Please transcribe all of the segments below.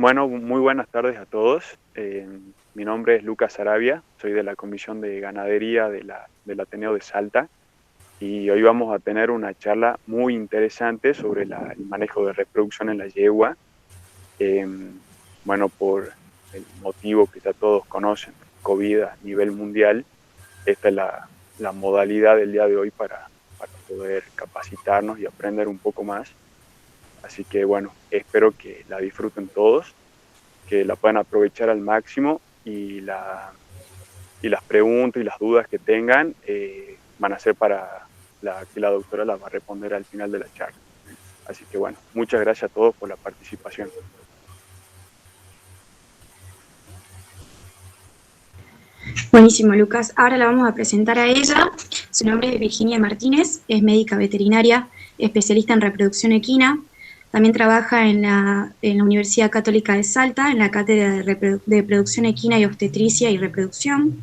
Bueno, muy buenas tardes a todos. Mi nombre es Lucas Sarabia, soy de la Comisión de Ganadería del Ateneo de Salta y hoy vamos a tener una charla muy interesante sobre el manejo de reproducción en la yegua. Eh, bueno, por el motivo que ya todos conocen, COVID a nivel mundial, esta es la modalidad del día de hoy para poder capacitarnos y aprender un poco más. Así que bueno, espero que la disfruten todos, que la puedan aprovechar al máximo y las preguntas y las dudas que tengan van a ser para que la doctora las va a responder al final de la charla. Así que bueno, muchas gracias a todos por la participación. Buenísimo, Lucas. Ahora la vamos a presentar a ella. Su nombre es Virginia Martínez, es médica veterinaria, especialista en reproducción equina. También trabaja en la Universidad Católica de Salta, en la Cátedra de Producción Equina y Obstetricia y Reproducción.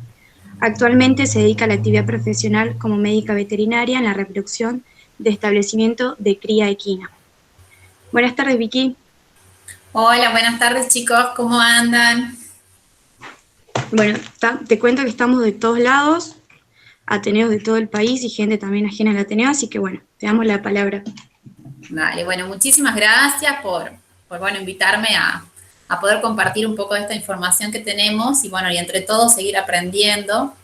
Actualmente se dedica a la actividad profesional como médica veterinaria en la reproducción de establecimiento de cría equina. Buenas tardes, Vicky. Hola, buenas tardes, chicos. ¿Cómo andan? Bueno, te cuento que estamos de todos lados, ateneos de todo el país y gente también ajena al Ateneo, así que bueno, te damos la palabra. Dale, bueno, muchísimas gracias por invitarme a poder compartir un poco de esta información que tenemos y bueno, y entre todos seguir aprendiendo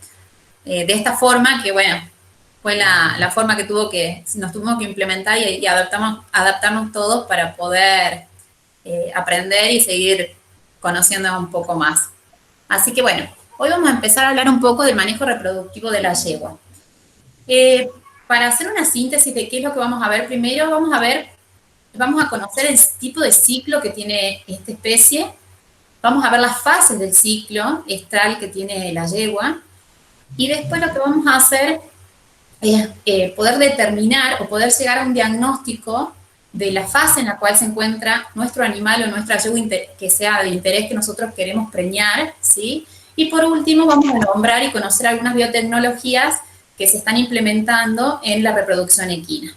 de esta forma que bueno, fue la forma que nos tuvimos que implementar y adaptarnos todos para poder aprender y seguir conociendo un poco más. Así que bueno, hoy vamos a empezar a hablar un poco del manejo reproductivo de la yegua. Para hacer una síntesis de qué es lo que vamos a ver primero, vamos a conocer el tipo de ciclo que tiene esta especie, vamos a ver las fases del ciclo estral que tiene la yegua, y después lo que vamos a hacer es poder determinar o poder llegar a un diagnóstico de la fase en la cual se encuentra nuestro animal o nuestra yegua que sea de interés que nosotros queremos preñar, ¿sí? Y por último vamos a nombrar y conocer algunas biotecnologías que se están implementando en la reproducción equina.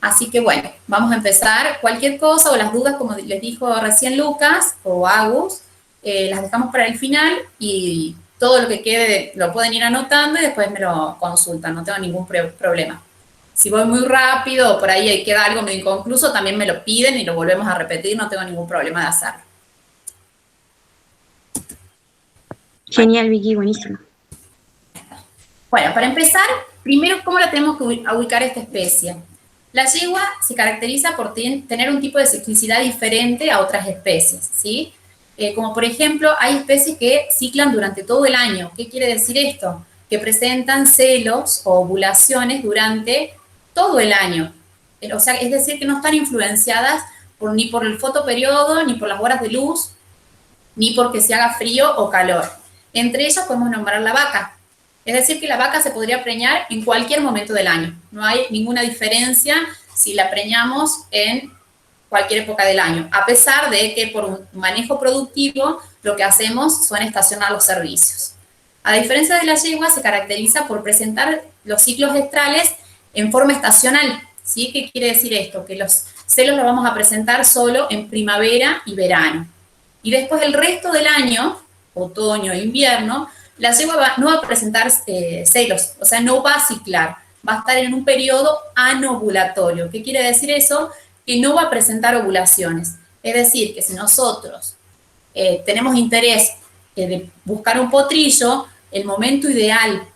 Así que bueno, vamos a empezar. Cualquier cosa o las dudas, como les dijo recién Lucas o Agus, las dejamos para el final y todo lo que quede lo pueden ir anotando y después me lo consultan, no tengo ningún problema. Si voy muy rápido o por ahí queda algo medio inconcluso, también me lo piden y lo volvemos a repetir, no tengo ningún problema de hacerlo. Genial, Vicky, buenísimo. Bueno, para empezar, primero, ¿cómo la tenemos que ubicar esta especie? La yegua se caracteriza por tener un tipo de ciclicidad diferente a otras especies, ¿sí? Como por ejemplo, hay especies que ciclan durante todo el año. ¿Qué quiere decir esto? Que presentan celos o ovulaciones durante todo el año. O sea, es decir, que no están influenciadas ni por el fotoperiodo, ni por las horas de luz, ni porque se haga frío o calor. Entre ellas podemos nombrar la vaca. Es decir, que la vaca se podría preñar en cualquier momento del año. No hay ninguna diferencia si la preñamos en cualquier época del año, a pesar de que por un manejo productivo lo que hacemos son estacionar los servicios. A diferencia de la yegua, se caracteriza por presentar los ciclos estrales en forma estacional. ¿Sí? ¿Qué quiere decir esto? Que los celos los vamos a presentar solo en primavera y verano. Y después el resto del año, otoño e invierno, la yegua no va a presentar celos, o sea, no va a ciclar, va a estar en un periodo anovulatorio. ¿Qué quiere decir eso? Que no va a presentar ovulaciones. Es decir, que si nosotros tenemos interés de buscar un potrillo, el momento ideal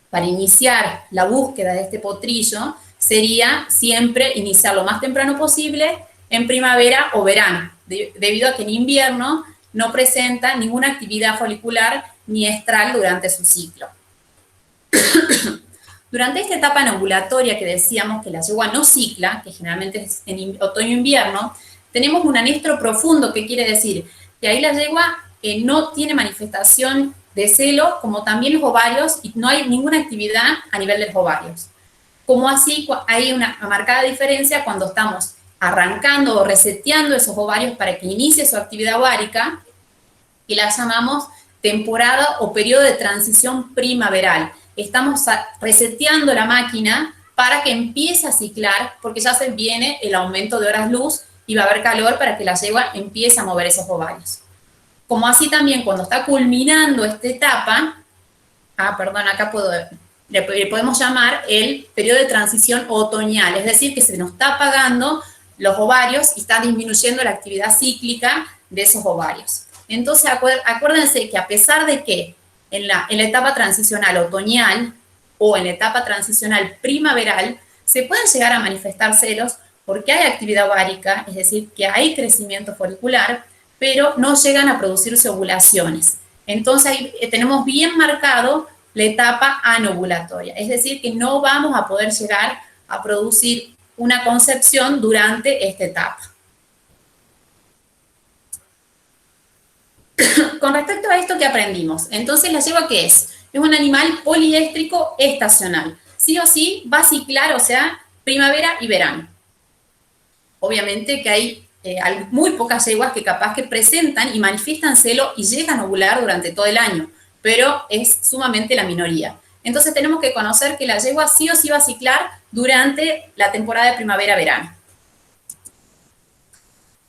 para iniciar la búsqueda de este potrillo sería siempre iniciar lo más temprano posible en primavera o verano, debido a que en invierno no presenta ninguna actividad folicular ni estral durante su ciclo. Durante esta etapa anovulatoria que decíamos que la yegua no cicla, que generalmente es en otoño-invierno, tenemos un anestro profundo, que quiere decir que ahí la yegua no tiene manifestación de celo, como también los ovarios, y no hay ninguna actividad a nivel de los ovarios. Como así hay una marcada diferencia cuando estamos arrancando o reseteando esos ovarios para que inicie su actividad ovárica, y la llamamos temporada o periodo de transición primaveral. Estamos reseteando la máquina para que empiece a ciclar, porque ya se viene el aumento de horas luz y va a haber calor para que la yegua empiece a mover esos ovarios. Como así también cuando está culminando esta etapa, acá le podemos llamar el periodo de transición otoñal, es decir, que se nos está apagando los ovarios y está disminuyendo la actividad cíclica de esos ovarios. Entonces, acuérdense que a pesar de que en la etapa transicional otoñal o en la etapa transicional primaveral se pueden llegar a manifestar celos porque hay actividad ovárica, es decir, que hay crecimiento folicular, pero no llegan a producirse ovulaciones. Entonces, ahí tenemos bien marcado la etapa anovulatoria, es decir, que no vamos a poder llegar a producir una concepción durante esta etapa. Con respecto a esto que aprendimos, entonces la yegua, ¿qué es? Es un animal poliéstrico estacional. Sí o sí va a ciclar, o sea, primavera y verano. Obviamente que hay muy pocas yeguas que capaz que presentan y manifiestan celo y llegan a ovular durante todo el año, pero es sumamente la minoría. Entonces tenemos que conocer que la yegua sí o sí va a ciclar durante la temporada de primavera-verano.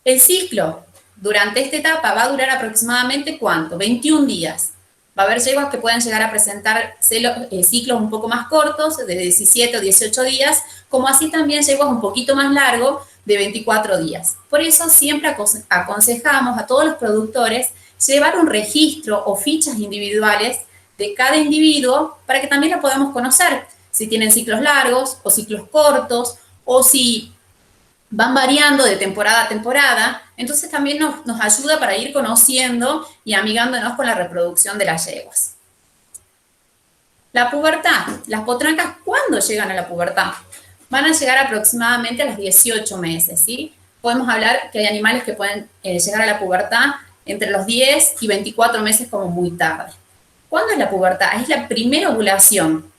El ciclo durante esta etapa va a durar aproximadamente, ¿cuánto? 21 días. Va a haber yeguas que pueden llegar a presentar ciclos un poco más cortos, de 17 o 18 días, como así también yeguas un poquito más largos, de 24 días. Por eso siempre aconsejamos a todos los productores llevar un registro o fichas individuales de cada individuo para que también lo podamos conocer, si tienen ciclos largos o ciclos cortos, o si van variando de temporada a temporada. Entonces también nos ayuda para ir conociendo y amigándonos con la reproducción de las yeguas. La pubertad. Las potrancas, ¿cuándo llegan a la pubertad? Van a llegar aproximadamente a los 18 meses, ¿sí? Podemos hablar que hay animales que pueden llegar a la pubertad entre los 10 y 24 meses como muy tarde. ¿Cuándo es la pubertad? Es la primera ovulación.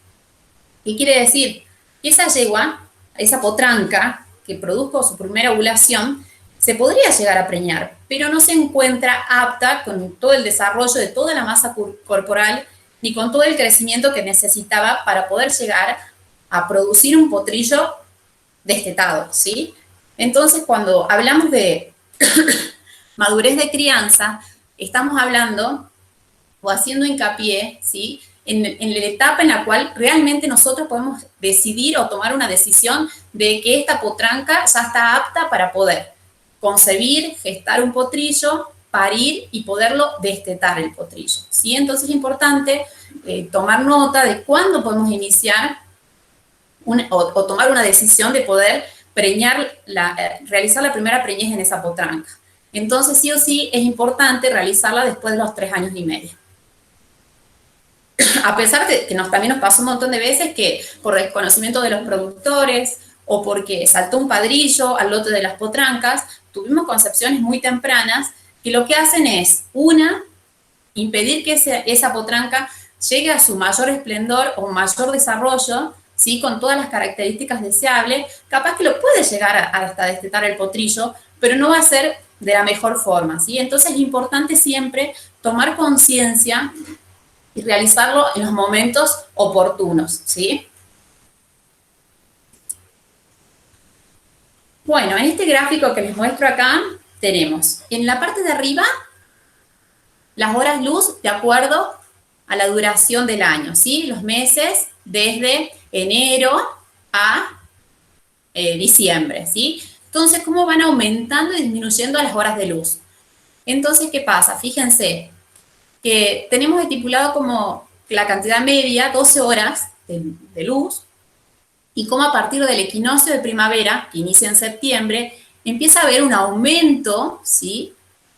¿Qué quiere decir? Que esa yegua, esa potranca que produjo su primera ovulación, se podría llegar a preñar, pero no se encuentra apta con todo el desarrollo de toda la masa corporal ni con todo el crecimiento que necesitaba para poder llegar a producir un potrillo destetado, ¿sí? Entonces, cuando hablamos de madurez de crianza, estamos hablando o haciendo hincapié, ¿sí?, en la etapa en la cual realmente nosotros podemos decidir o tomar una decisión de que esta potranca ya está apta para poder concebir, gestar un potrillo, parir y poderlo destetar el potrillo, ¿sí? Entonces es importante tomar nota de cuándo podemos iniciar o tomar una decisión de poder realizar la primera preñez en esa potranca. Entonces, sí o sí, es importante realizarla después de los 3 años y medio. A pesar de que también nos pasó un montón de veces que por desconocimiento de los productores o porque saltó un padrillo al lote de las potrancas, tuvimos concepciones muy tempranas que lo que hacen es, impedir que esa potranca llegue a su mayor esplendor o mayor desarrollo, ¿sí?, con todas las características deseables. Capaz que lo puede llegar hasta destetar el potrillo, pero no va a ser de la mejor forma, ¿sí? Entonces es importante siempre tomar conciencia y realizarlo en los momentos oportunos, ¿sí? Bueno, en este gráfico que les muestro acá, tenemos en la parte de arriba las horas luz de acuerdo a la duración del año, ¿sí? Los meses desde enero a diciembre, ¿sí? Entonces, ¿cómo van aumentando y disminuyendo las horas de luz? Entonces, ¿qué pasa? Fíjense que tenemos estipulado como la cantidad media, 12 horas de luz, y como a partir del equinoccio de primavera, que inicia en septiembre, empieza a haber un aumento, ¿sí?,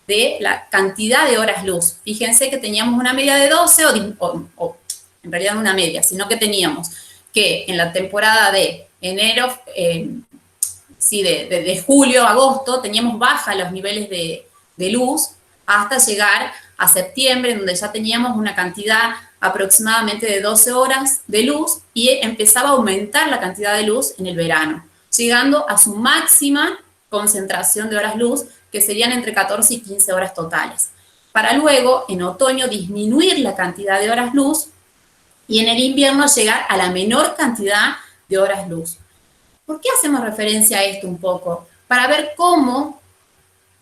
de la cantidad de horas luz. Fíjense que teníamos una media de 12, o en realidad no una media, sino que teníamos que en la temporada de enero, de julio a agosto, teníamos baja los niveles de luz hasta llegar a septiembre, en donde ya teníamos una cantidad aproximadamente de 12 horas de luz y empezaba a aumentar la cantidad de luz en el verano, llegando a su máxima concentración de horas luz, que serían entre 14 y 15 horas totales, para luego en otoño disminuir la cantidad de horas luz y en el invierno llegar a la menor cantidad de horas luz. ¿Por qué hacemos referencia a esto un poco? para ver cómo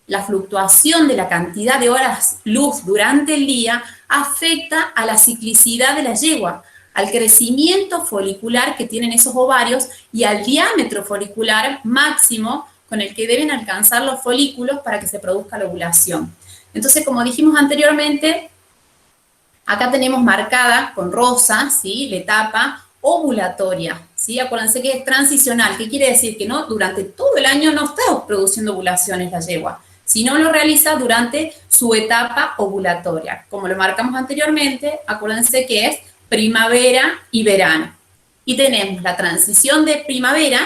la fluctuación de la cantidad de horas luz durante el día afecta a la ciclicidad de la yegua, al crecimiento folicular que tienen esos ovarios y al diámetro folicular máximo con el que deben alcanzar los folículos para que se produzca la ovulación. Entonces, como dijimos anteriormente, acá tenemos marcada con rosa, ¿sí?, la etapa ovulatoria, ¿sí? Acuérdense que es transicional. ¿Qué quiere decir? Que no, durante todo el año no está produciendo ovulaciones la yegua, sino lo realiza durante su etapa ovulatoria. Como lo marcamos anteriormente, acuérdense que es primavera y verano. Y tenemos la transición de primavera,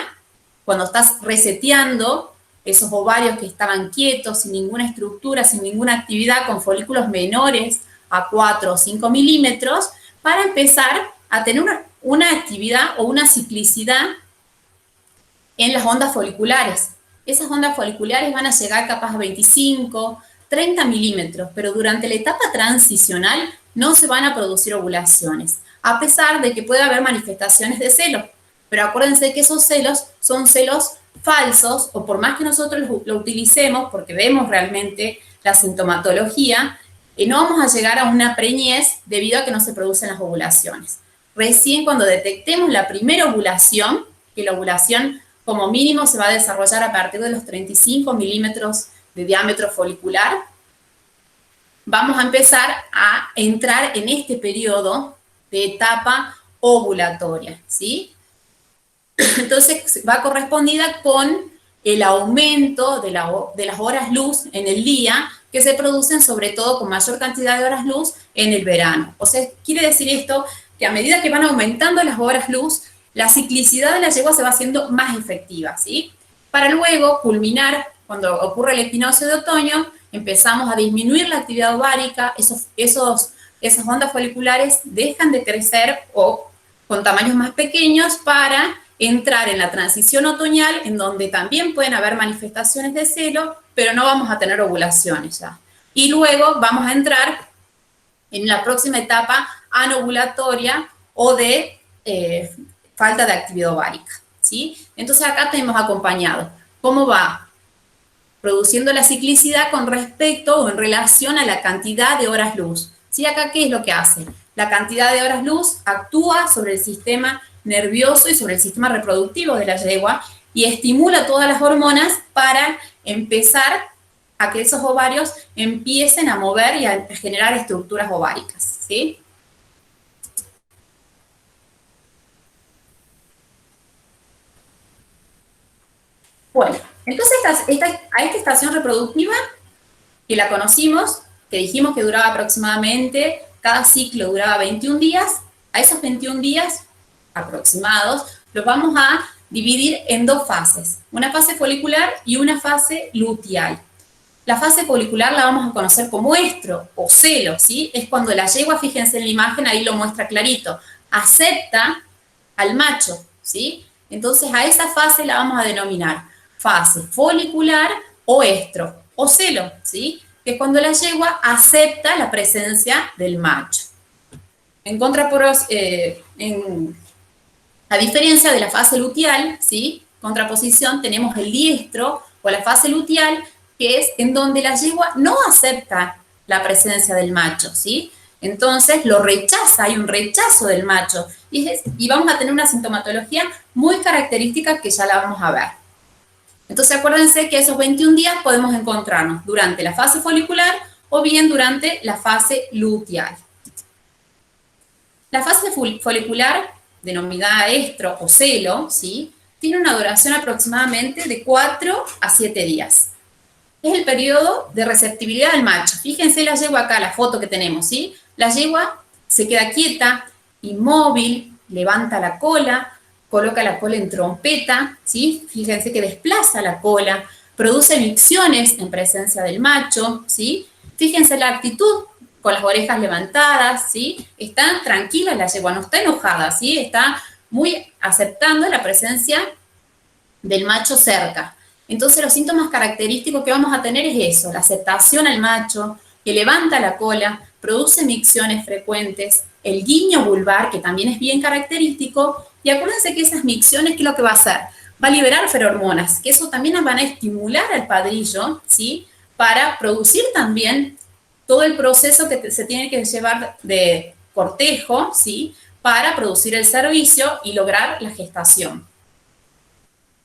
cuando estás reseteando esos ovarios que estaban quietos, sin ninguna estructura, sin ninguna actividad, con folículos menores a 4 o 5 milímetros, para empezar a tener una actividad o una ciclicidad en las ondas foliculares. Esas ondas foliculares van a llegar capaz a 25, 30 milímetros, pero durante la etapa transicional no se van a producir ovulaciones, a pesar de que puede haber manifestaciones de celo. Pero acuérdense que esos celos son celos falsos, o por más que nosotros lo utilicemos, porque vemos realmente la sintomatología, no vamos a llegar a una preñez debido a que no se producen las ovulaciones. Recién cuando detectemos la primera ovulación, que la ovulación como mínimo se va a desarrollar a partir de los 35 milímetros de diámetro folicular, vamos a empezar a entrar en este periodo de etapa ovulatoria, ¿sí? Entonces va correspondida con el aumento de las horas luz en el día, que se producen sobre todo con mayor cantidad de horas luz en el verano. O sea, quiere decir esto que a medida que van aumentando las horas luz, la ciclicidad de la yegua se va haciendo más efectiva, ¿sí? Para luego culminar, cuando ocurre el equinoccio de otoño, empezamos a disminuir la actividad ovárica, esas ondas foliculares dejan de crecer o con tamaños más pequeños para entrar en la transición otoñal, en donde también pueden haber manifestaciones de celo, pero no vamos a tener ovulaciones ya. Y luego vamos a entrar en la próxima etapa anovulatoria o de falta de actividad ovárica, ¿sí? Entonces acá tenemos acompañado cómo va produciendo la ciclicidad con respecto o en relación a la cantidad de horas luz. ¿Sí? Acá, ¿qué es lo que hace? La cantidad de horas luz actúa sobre el sistema nervioso y sobre el sistema reproductivo de la yegua y estimula todas las hormonas para empezar a que esos ovarios empiecen a mover y a generar estructuras ováricas, ¿sí? Bueno, entonces a esta estación reproductiva, que la conocimos, que dijimos que duraba aproximadamente, cada ciclo duraba 21 días, a esos 21 días aproximados los vamos a dividir en dos fases, una fase folicular y una fase luteal. La fase folicular la vamos a conocer como estro o celo, ¿sí? Es cuando la yegua, fíjense en la imagen, ahí lo muestra clarito, acepta al macho, ¿sí? Entonces a esa fase la vamos a denominar fase folicular o estro o celo, ¿sí? Que es cuando la yegua acepta la presencia del macho. A diferencia de la fase luteal, ¿sí? Contraposición, tenemos el diestro o la fase luteal, que es en donde la yegua no acepta la presencia del macho, ¿sí? Entonces lo rechaza, hay un rechazo del macho, y vamos a tener una sintomatología muy característica que ya la vamos a ver. Entonces acuérdense que esos 21 días podemos encontrarnos durante la fase folicular o bien durante la fase luteal. La fase folicular, denominada estro o celo, ¿sí? Tiene una duración aproximadamente de 4 a 7 días. Es el periodo de receptibilidad del macho. Fíjense la yegua acá, la foto que tenemos, ¿sí? La yegua se queda quieta, inmóvil, levanta la cola, coloca la cola en trompeta, ¿sí? Fíjense que desplaza la cola, produce micciones en presencia del macho, ¿sí? Fíjense la actitud, con las orejas levantadas, ¿sí? Está tranquila la yegua, no está enojada, ¿sí? Está muy aceptando la presencia del macho cerca. Entonces los síntomas característicos que vamos a tener es eso, la aceptación al macho, que levanta la cola, produce micciones frecuentes, el guiño vulvar, que también es bien característico, y acuérdense que esas micciones, ¿qué es lo que va a hacer? va a liberar feromonas, que eso también van a estimular al padrillo, ¿sí? Para producir también todo el proceso que se tiene que llevar de cortejo, ¿sí? Para producir el servicio y lograr la gestación.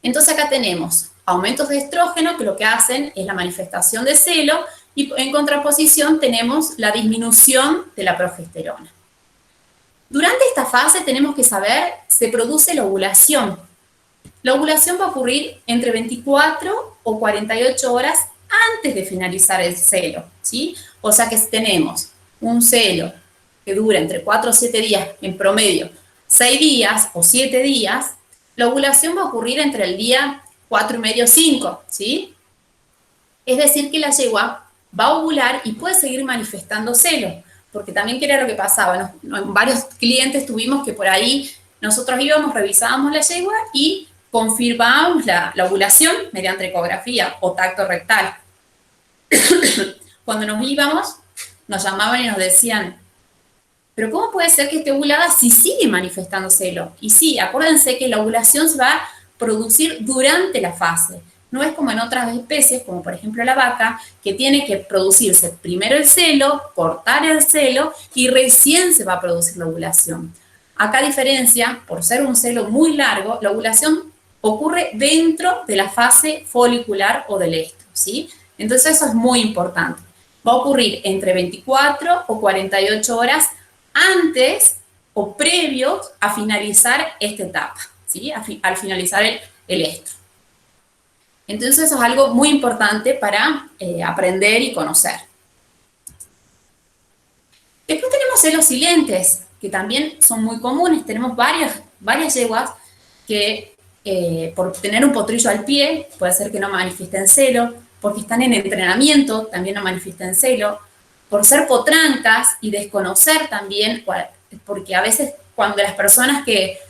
Entonces acá tenemos aumentos de estrógeno, que lo que hacen es la manifestación de celo, y en contraposición tenemos la disminución de la progesterona. Durante esta fase tenemos que saber, se produce la ovulación. La ovulación va a ocurrir entre 24 o 48 horas antes de finalizar el celo, ¿sí? O sea que tenemos un celo que dura entre 4 o 7 días, en promedio 6 días o 7 días, la ovulación va a ocurrir entre el día 4 y medio, 5, ¿sí? Es decir, que la yegua va a ovular y puede seguir manifestando celo, porque también que era lo que pasaba, ¿no? Varios clientes tuvimos que por ahí nosotros íbamos, revisábamos la yegua y confirmábamos la ovulación mediante ecografía o tacto rectal. Cuando nos íbamos, nos llamaban y nos decían, pero ¿cómo puede ser que esté ovulada si sigue manifestando celo? Y sí, acuérdense que la ovulación se va a producir durante la fase. No es como en otras especies, como por ejemplo la vaca, que tiene que producirse primero el celo, cortar el celo y recién se va a producir la ovulación. Acá, a diferencia, por ser un celo muy largo, la ovulación ocurre dentro de la fase folicular o del estro, ¿sí? Entonces eso es muy importante. Va a ocurrir entre 24 o 48 horas antes o previos a finalizar esta etapa, ¿sí? Al finalizar el estro. Entonces eso es algo muy importante para aprender y conocer. Después tenemos celos silentes, que también son muy comunes. Tenemos varias yeguas que por tener un potrillo al pie, puede ser que no manifiesten celo, porque están en entrenamiento, también no manifiesten celo, por ser potrancas y desconocer también, porque a veces cuando las personas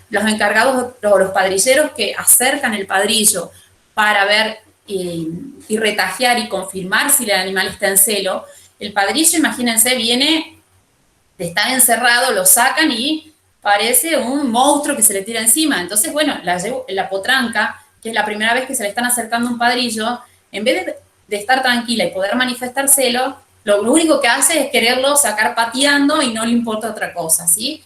los encargados o los padrilleros que acercan el padrillo para ver y retajear y confirmar si el animal está en celo, el padrillo, imagínense, viene de estar encerrado, lo sacan y parece un monstruo que se le tira encima. Entonces, bueno, la potranca, que es la primera vez que se le están acercando un padrillo, en vez de estar tranquila y poder manifestar celo, lo único que hace es quererlo sacar pateando y no le importa otra cosa, ¿sí?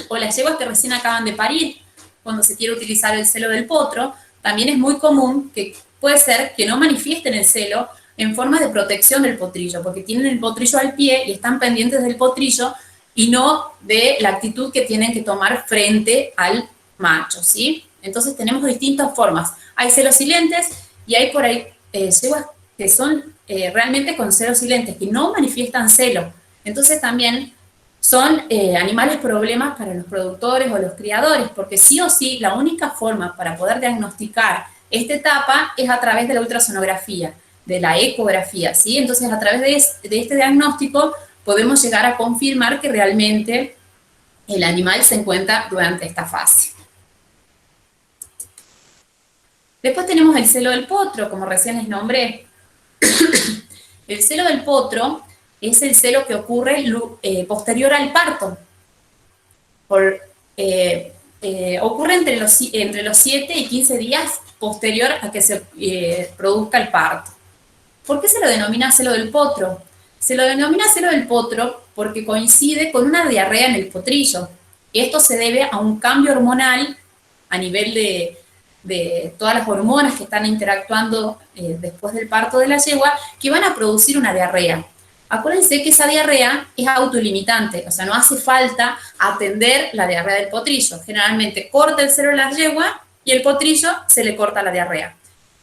O las yeguas que recién acaban de parir, cuando se quiere utilizar el celo del potro, también es muy común que puede ser que no manifiesten el celo en forma de protección del potrillo, porque tienen el potrillo al pie y están pendientes del potrillo y no de la actitud que tienen que tomar frente al macho, ¿sí? Entonces tenemos distintas formas. Hay celos silentes y hay por ahí yeguas que son realmente con celos silentes, que no manifiestan celo. Entonces también son animales problemas para los productores o los criadores, porque sí o sí la única forma para poder diagnosticar esta etapa es a través de la ultrasonografía, de la ecografía, ¿sí? Entonces a través de este diagnóstico podemos llegar a confirmar que realmente el animal se encuentra durante esta fase. Después tenemos el celo del potro, como recién les nombré. El celo del potro es el celo que ocurre posterior al parto. Ocurre entre los 7 y 15 días posterior a que se produzca el parto. ¿Por qué se lo denomina celo del potro? Se lo denomina celo del potro porque coincide con una diarrea en el potrillo. Esto se debe a un cambio hormonal a nivel de todas las hormonas que están interactuando después del parto de la yegua, que van a producir una diarrea. Acuérdense que esa diarrea es autolimitante, o sea, no hace falta atender la diarrea del potrillo. Generalmente corta el celo de la yegua y el potrillo se le corta la diarrea.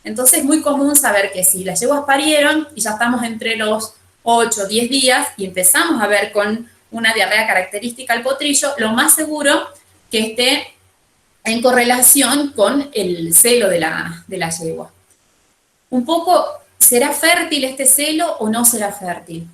Entonces es muy común saber que si las yeguas parieron y ya estamos entre los 8 o 10 días y empezamos a ver con una diarrea característica al potrillo, lo más seguro que esté en correlación con el celo de la yegua. Un poco, ¿será fértil este celo o no será fértil?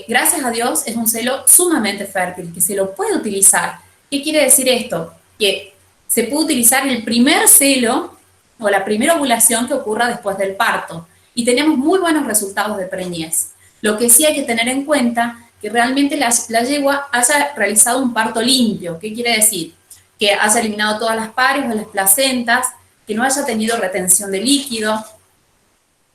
Gracias a Dios es un celo sumamente fértil, que se lo puede utilizar. ¿Qué quiere decir esto? Que se puede utilizar el primer celo o la primera ovulación que ocurra después del parto. Y tenemos muy buenos resultados de preñez. Lo que sí hay que tener en cuenta que realmente la yegua haya realizado un parto limpio. ¿Qué quiere decir? que haya eliminado todas las pares o las placentas, que no haya tenido retención de líquido,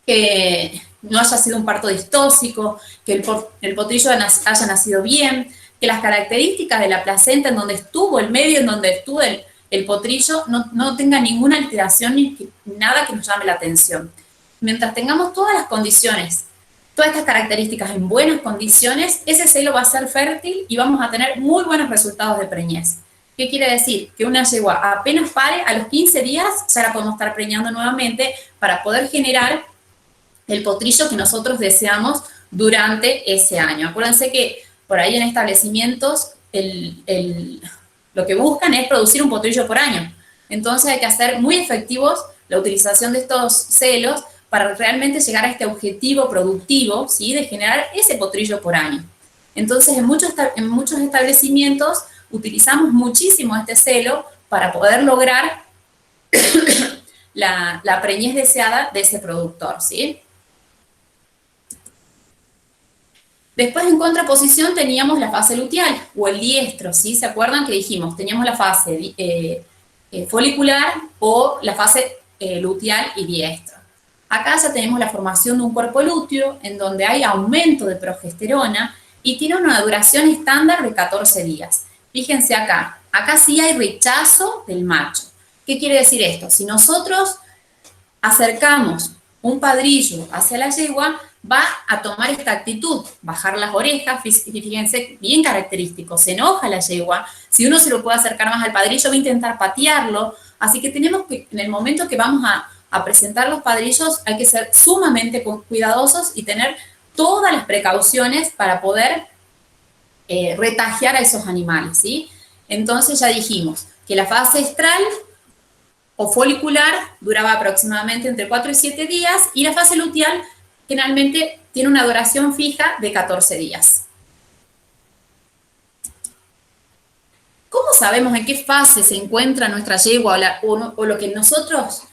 que no haya sido un parto distóxico, que el potrillo haya nacido bien, que las características de la placenta en donde estuvo, el medio en donde estuvo el potrillo, no tenga ninguna alteración ni nada que nos llame la atención. Mientras tengamos todas las condiciones, todas estas características en buenas condiciones, ese celo va a ser fértil y vamos a tener muy buenos resultados de preñez. ¿Qué quiere decir? Que una yegua apenas pare, a los 15 días ya la podemos estar preñando nuevamente para poder generar el potrillo que nosotros deseamos durante ese año. Acuérdense que por ahí en establecimientos lo que buscan es producir un potrillo por año. Entonces hay que hacer muy efectivos la utilización de estos celos para realmente llegar a este objetivo productivo, ¿sí?, de generar ese potrillo por año. Entonces en muchos establecimientos utilizamos muchísimo este celo para poder lograr la preñez deseada de ese productor, ¿sí? Después, en contraposición, teníamos la fase luteal o el diestro, ¿sí? ¿Se acuerdan que dijimos? Teníamos la fase folicular o la fase luteal y diestro. Acá ya tenemos la formación de un cuerpo lúteo en donde hay aumento de progesterona y tiene una duración estándar de 14 días. Fíjense acá sí hay rechazo del macho. ¿Qué quiere decir esto? Si nosotros acercamos un padrillo hacia la yegua, va a tomar esta actitud, bajar las orejas, fíjense, bien característico, se enoja la yegua, si uno se lo puede acercar más al padrillo, va a intentar patearlo, así que tenemos que, en el momento que vamos a presentar los padrillos, hay que ser sumamente cuidadosos y tener todas las precauciones para poder retajear a esos animales, ¿sí? Entonces ya dijimos que la fase estral o folicular duraba aproximadamente entre 4 y 7 días y la fase luteal generalmente tiene una duración fija de 14 días. ¿Cómo sabemos en qué fase se encuentra nuestra yegua o lo que nosotros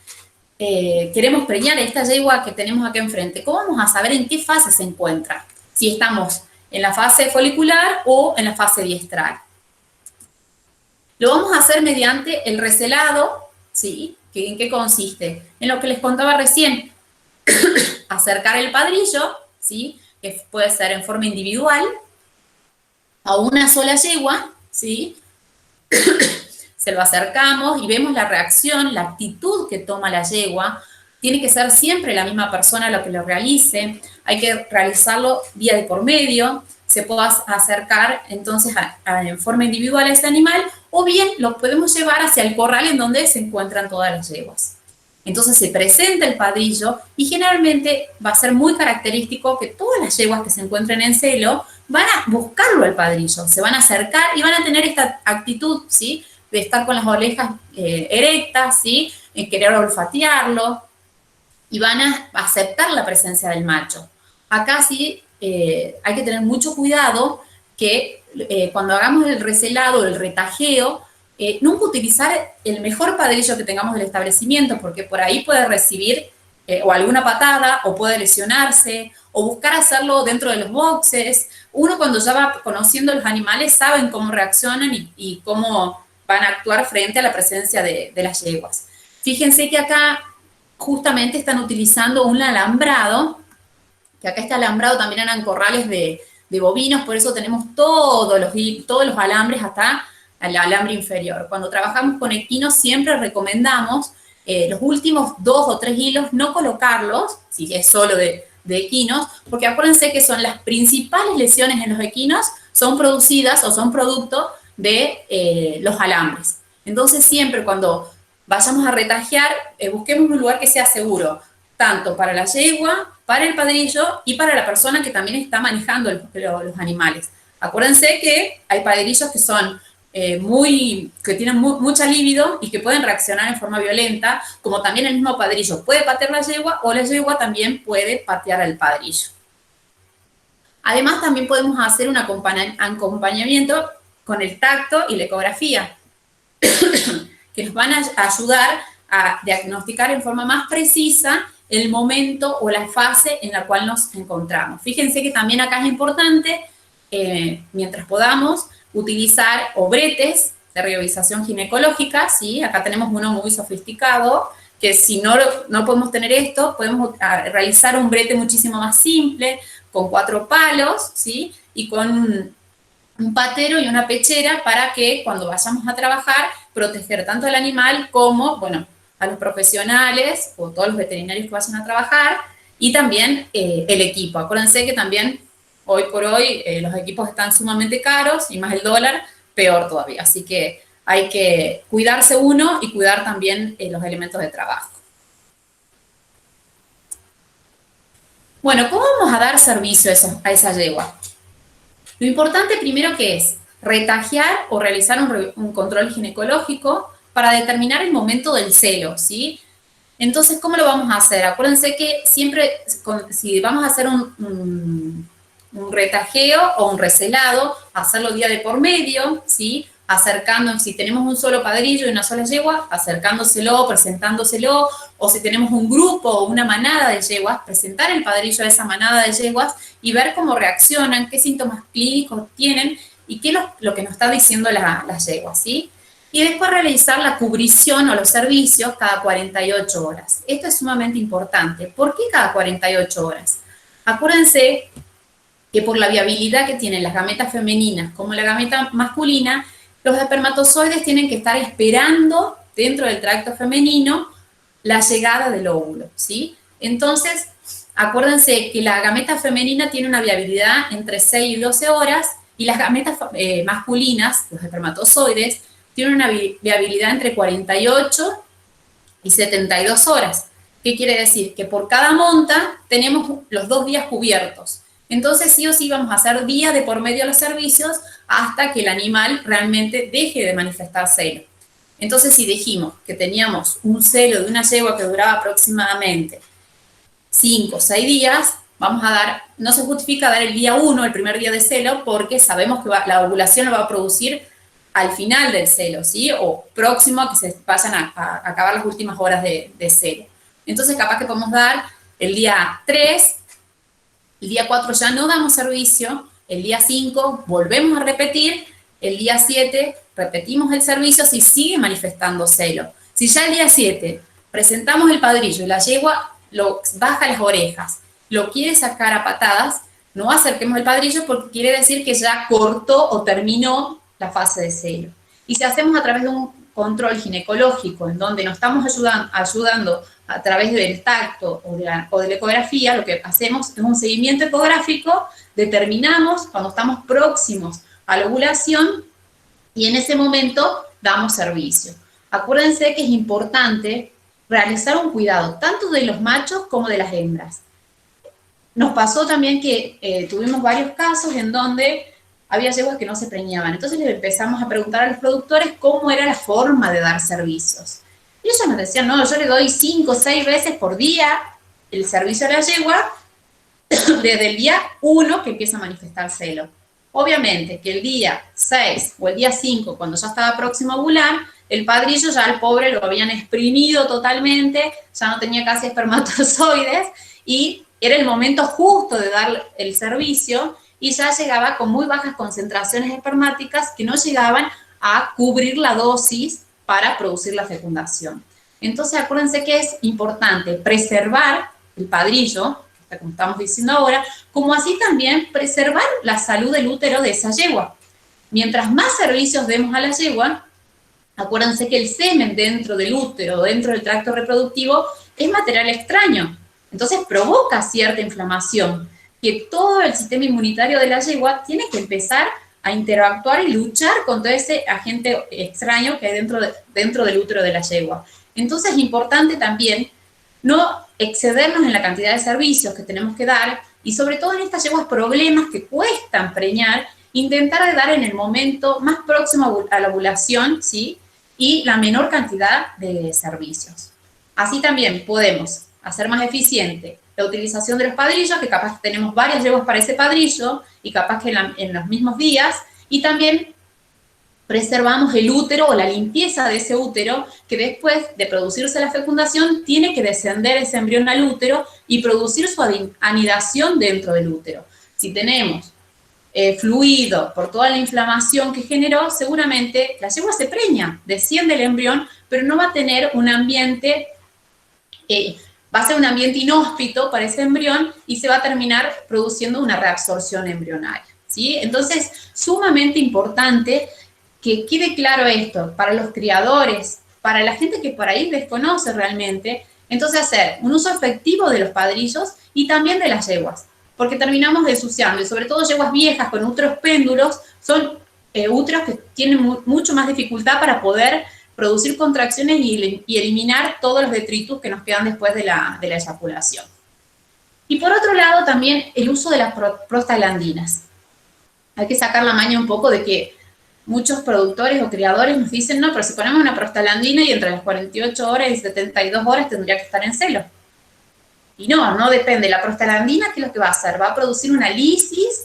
queremos preñar a esta yegua que tenemos acá enfrente? ¿Cómo vamos a saber en qué fase se encuentra? Si estamos en la fase folicular o en la fase diestral. Lo vamos a hacer mediante el recelado, ¿sí? ¿En qué consiste? En lo que les contaba recién, acercar el padrillo, ¿sí?, que puede ser en forma individual, a una sola yegua, ¿sí? Se lo acercamos y vemos la reacción, la actitud que toma la yegua. Tiene que ser siempre la misma persona lo que lo realice, hay que realizarlo día de por medio, se puede acercar entonces en forma individual a ese animal, o bien lo podemos llevar hacia el corral en donde se encuentran todas las yeguas. Entonces se presenta el padrillo y generalmente va a ser muy característico que todas las yeguas que se encuentren en celo van a buscarlo al padrillo, se van a acercar y van a tener esta actitud, ¿sí?, de estar con las orejas erectas, ¿sí?, en querer olfatearlo y van a aceptar la presencia del macho. Acá sí hay que tener mucho cuidado que cuando hagamos el recelado, el retajeo, nunca utilizar el mejor padrillo que tengamos del establecimiento, porque por ahí puede recibir o alguna patada, o puede lesionarse, o buscar hacerlo dentro de los boxes. Uno cuando ya va conociendo los animales saben cómo reaccionan y cómo van a actuar frente a la presencia de las yeguas. Fíjense que acá justamente están utilizando un alambrado, que acá este alambrado también eran corrales de bovinos, por eso tenemos todos los alambres hasta al alambre inferior. Cuando trabajamos con equinos siempre recomendamos los últimos 2 o 3 hilos no colocarlos, si es solo de equinos, porque acuérdense que son las principales lesiones en los equinos, son producidas o son producto de los alambres. Entonces siempre cuando vayamos a retajear, busquemos un lugar que sea seguro, tanto para la yegua, para el padrillo y para la persona que también está manejando los animales. Acuérdense que hay padrillos que son que tienen mucha libido y que pueden reaccionar en forma violenta, como también el mismo padrillo puede patear la yegua o la yegua también puede patear al padrillo. Además, también podemos hacer un acompañamiento con el tacto y la ecografía, que nos van a ayudar a diagnosticar en forma más precisa el momento o la fase en la cual nos encontramos. Fíjense que también acá es importante, mientras podamos, utilizar obretes, ¿se revisación ginecológica, ¿sí? Acá tenemos uno muy sofisticado, que si no podemos tener esto, podemos realizar un brete muchísimo más simple, con 4 palos, ¿sí? Y con un patero y una pechera para que cuando vayamos a trabajar, proteger tanto al animal como, bueno, a los profesionales o todos los veterinarios que vayan a trabajar, y también el equipo. Acuérdense que también hoy por hoy los equipos están sumamente caros, y más el dólar, peor todavía. Así que hay que cuidarse uno y cuidar también los elementos de trabajo. Bueno, ¿cómo vamos a dar servicio a esa yegua? Lo importante primero que es retajear o realizar un control ginecológico para determinar el momento del celo, ¿sí? Entonces, ¿cómo lo vamos a hacer? Acuérdense que siempre, si vamos a hacer un retajeo o un recelado, hacerlo día de por medio, ¿sí? Si tenemos un solo padrillo y una sola yegua, acercándoselo, presentándoselo, o si tenemos un grupo o una manada de yeguas, presentar el padrillo a esa manada de yeguas y ver cómo reaccionan, qué síntomas clínicos tienen y qué es lo que nos está diciendo las yeguas, ¿sí? Y después realizar la cubrición o los servicios cada 48 horas. Esto es sumamente importante. ¿Por qué cada 48 horas? Acuérdense que por la viabilidad que tienen las gametas femeninas como la gameta masculina, los espermatozoides tienen que estar esperando dentro del tracto femenino la llegada del óvulo, ¿sí? Entonces, acuérdense que la gameta femenina tiene una viabilidad entre 6 y 12 horas y las gametas masculinas, los espermatozoides, tienen una viabilidad entre 48 y 72 horas. ¿Qué quiere decir? Que por cada monta tenemos los 2 días cubiertos. Entonces, sí o sí vamos a hacer día de por medio los servicios hasta que el animal realmente deje de manifestar celo. Entonces, si dijimos que teníamos un celo de una yegua que duraba aproximadamente 5 o 6 días, vamos a dar, no se justifica dar el día 1, el primer día de celo, porque sabemos que la ovulación lo va a producir al final del celo, ¿sí? O próximo a que se vayan a acabar las últimas horas de celo. Entonces, capaz que podemos dar el día 3, el día 4 ya no damos servicio, el día 5 volvemos a repetir, el día 7 repetimos el servicio si sigue manifestando celo. Si ya el día 7 presentamos el padrillo y la yegua lo baja las orejas, lo quiere sacar a patadas, no acerquemos el padrillo porque quiere decir que ya cortó o terminó la fase de celo. Y si hacemos a través de un control ginecológico en donde nos estamos ayudando a través del tacto o de la ecografía, lo que hacemos es un seguimiento ecográfico, determinamos cuando estamos próximos a la ovulación y en ese momento damos servicio. Acuérdense que es importante realizar un cuidado tanto de los machos como de las hembras. Nos pasó también que tuvimos varios casos en donde había yeguas que no se preñaban. Entonces les empezamos a preguntar a los productores cómo era la forma de dar servicios. Y ellos nos decían, no, yo le doy 5 o 6 veces por día el servicio a la yegua desde el día 1 que empieza a manifestar celo. Obviamente que el día 6 o el día 5, cuando ya estaba próximo a ovular, el padrillo ya al pobre lo habían exprimido totalmente, ya no tenía casi espermatozoides y era el momento justo de dar el servicio y ya llegaba con muy bajas concentraciones espermáticas que no llegaban a cubrir la dosis para producir la fecundación. Entonces, acuérdense que es importante preservar el padrillo, como estamos diciendo ahora, como así también preservar la salud del útero de esa yegua. Mientras más servicios demos a la yegua, acuérdense que el semen dentro del útero, dentro del tracto reproductivo, es material extraño. Entonces provoca cierta inflamación, que todo el sistema inmunitario de la yegua tiene que empezar a interactuar y luchar contra ese agente extraño que hay dentro del útero de la yegua. Entonces es importante también no excedernos en la cantidad de servicios que tenemos que dar y sobre todo en estas yeguas problemas que cuestan preñar, intentar dar en el momento más próximo a la ovulación, ¿sí? Y la menor cantidad de servicios. Así también podemos hacer más eficiente la utilización de los padrillos, que capaz que tenemos varias yeguas para ese padrillo y capaz que en los mismos días, y también preservamos el útero o la limpieza de ese útero, que después de producirse la fecundación tiene que descender ese embrión al útero y producir su anidación dentro del útero. Si tenemos fluido, por toda la inflamación que generó, seguramente la yegua se preña, desciende el embrión, pero no va a tener un ambiente, va a ser un ambiente inhóspito para ese embrión y se va a terminar produciendo una reabsorción embrionaria, ¿sí? Entonces, sumamente importante que quede claro esto para los criadores, para la gente que por ahí desconoce realmente, entonces hacer un uso efectivo de los padrillos y también de las yeguas, porque terminamos ensuciando, y sobre todo yeguas viejas con úteros péndulos, son úteros que tienen mucho más dificultad para poder producir contracciones y eliminar todos los detritus que nos quedan después de la eyaculación. Y por otro lado también el uso de las prostaglandinas. Hay que sacar la maña un poco de que muchos productores o criadores nos dicen, no, pero si ponemos una prostaglandina y entre las 48 horas y 72 horas tendría que estar en celo. Y no depende. La prostaglandina, ¿qué es lo que va a hacer? Va a producir una lisis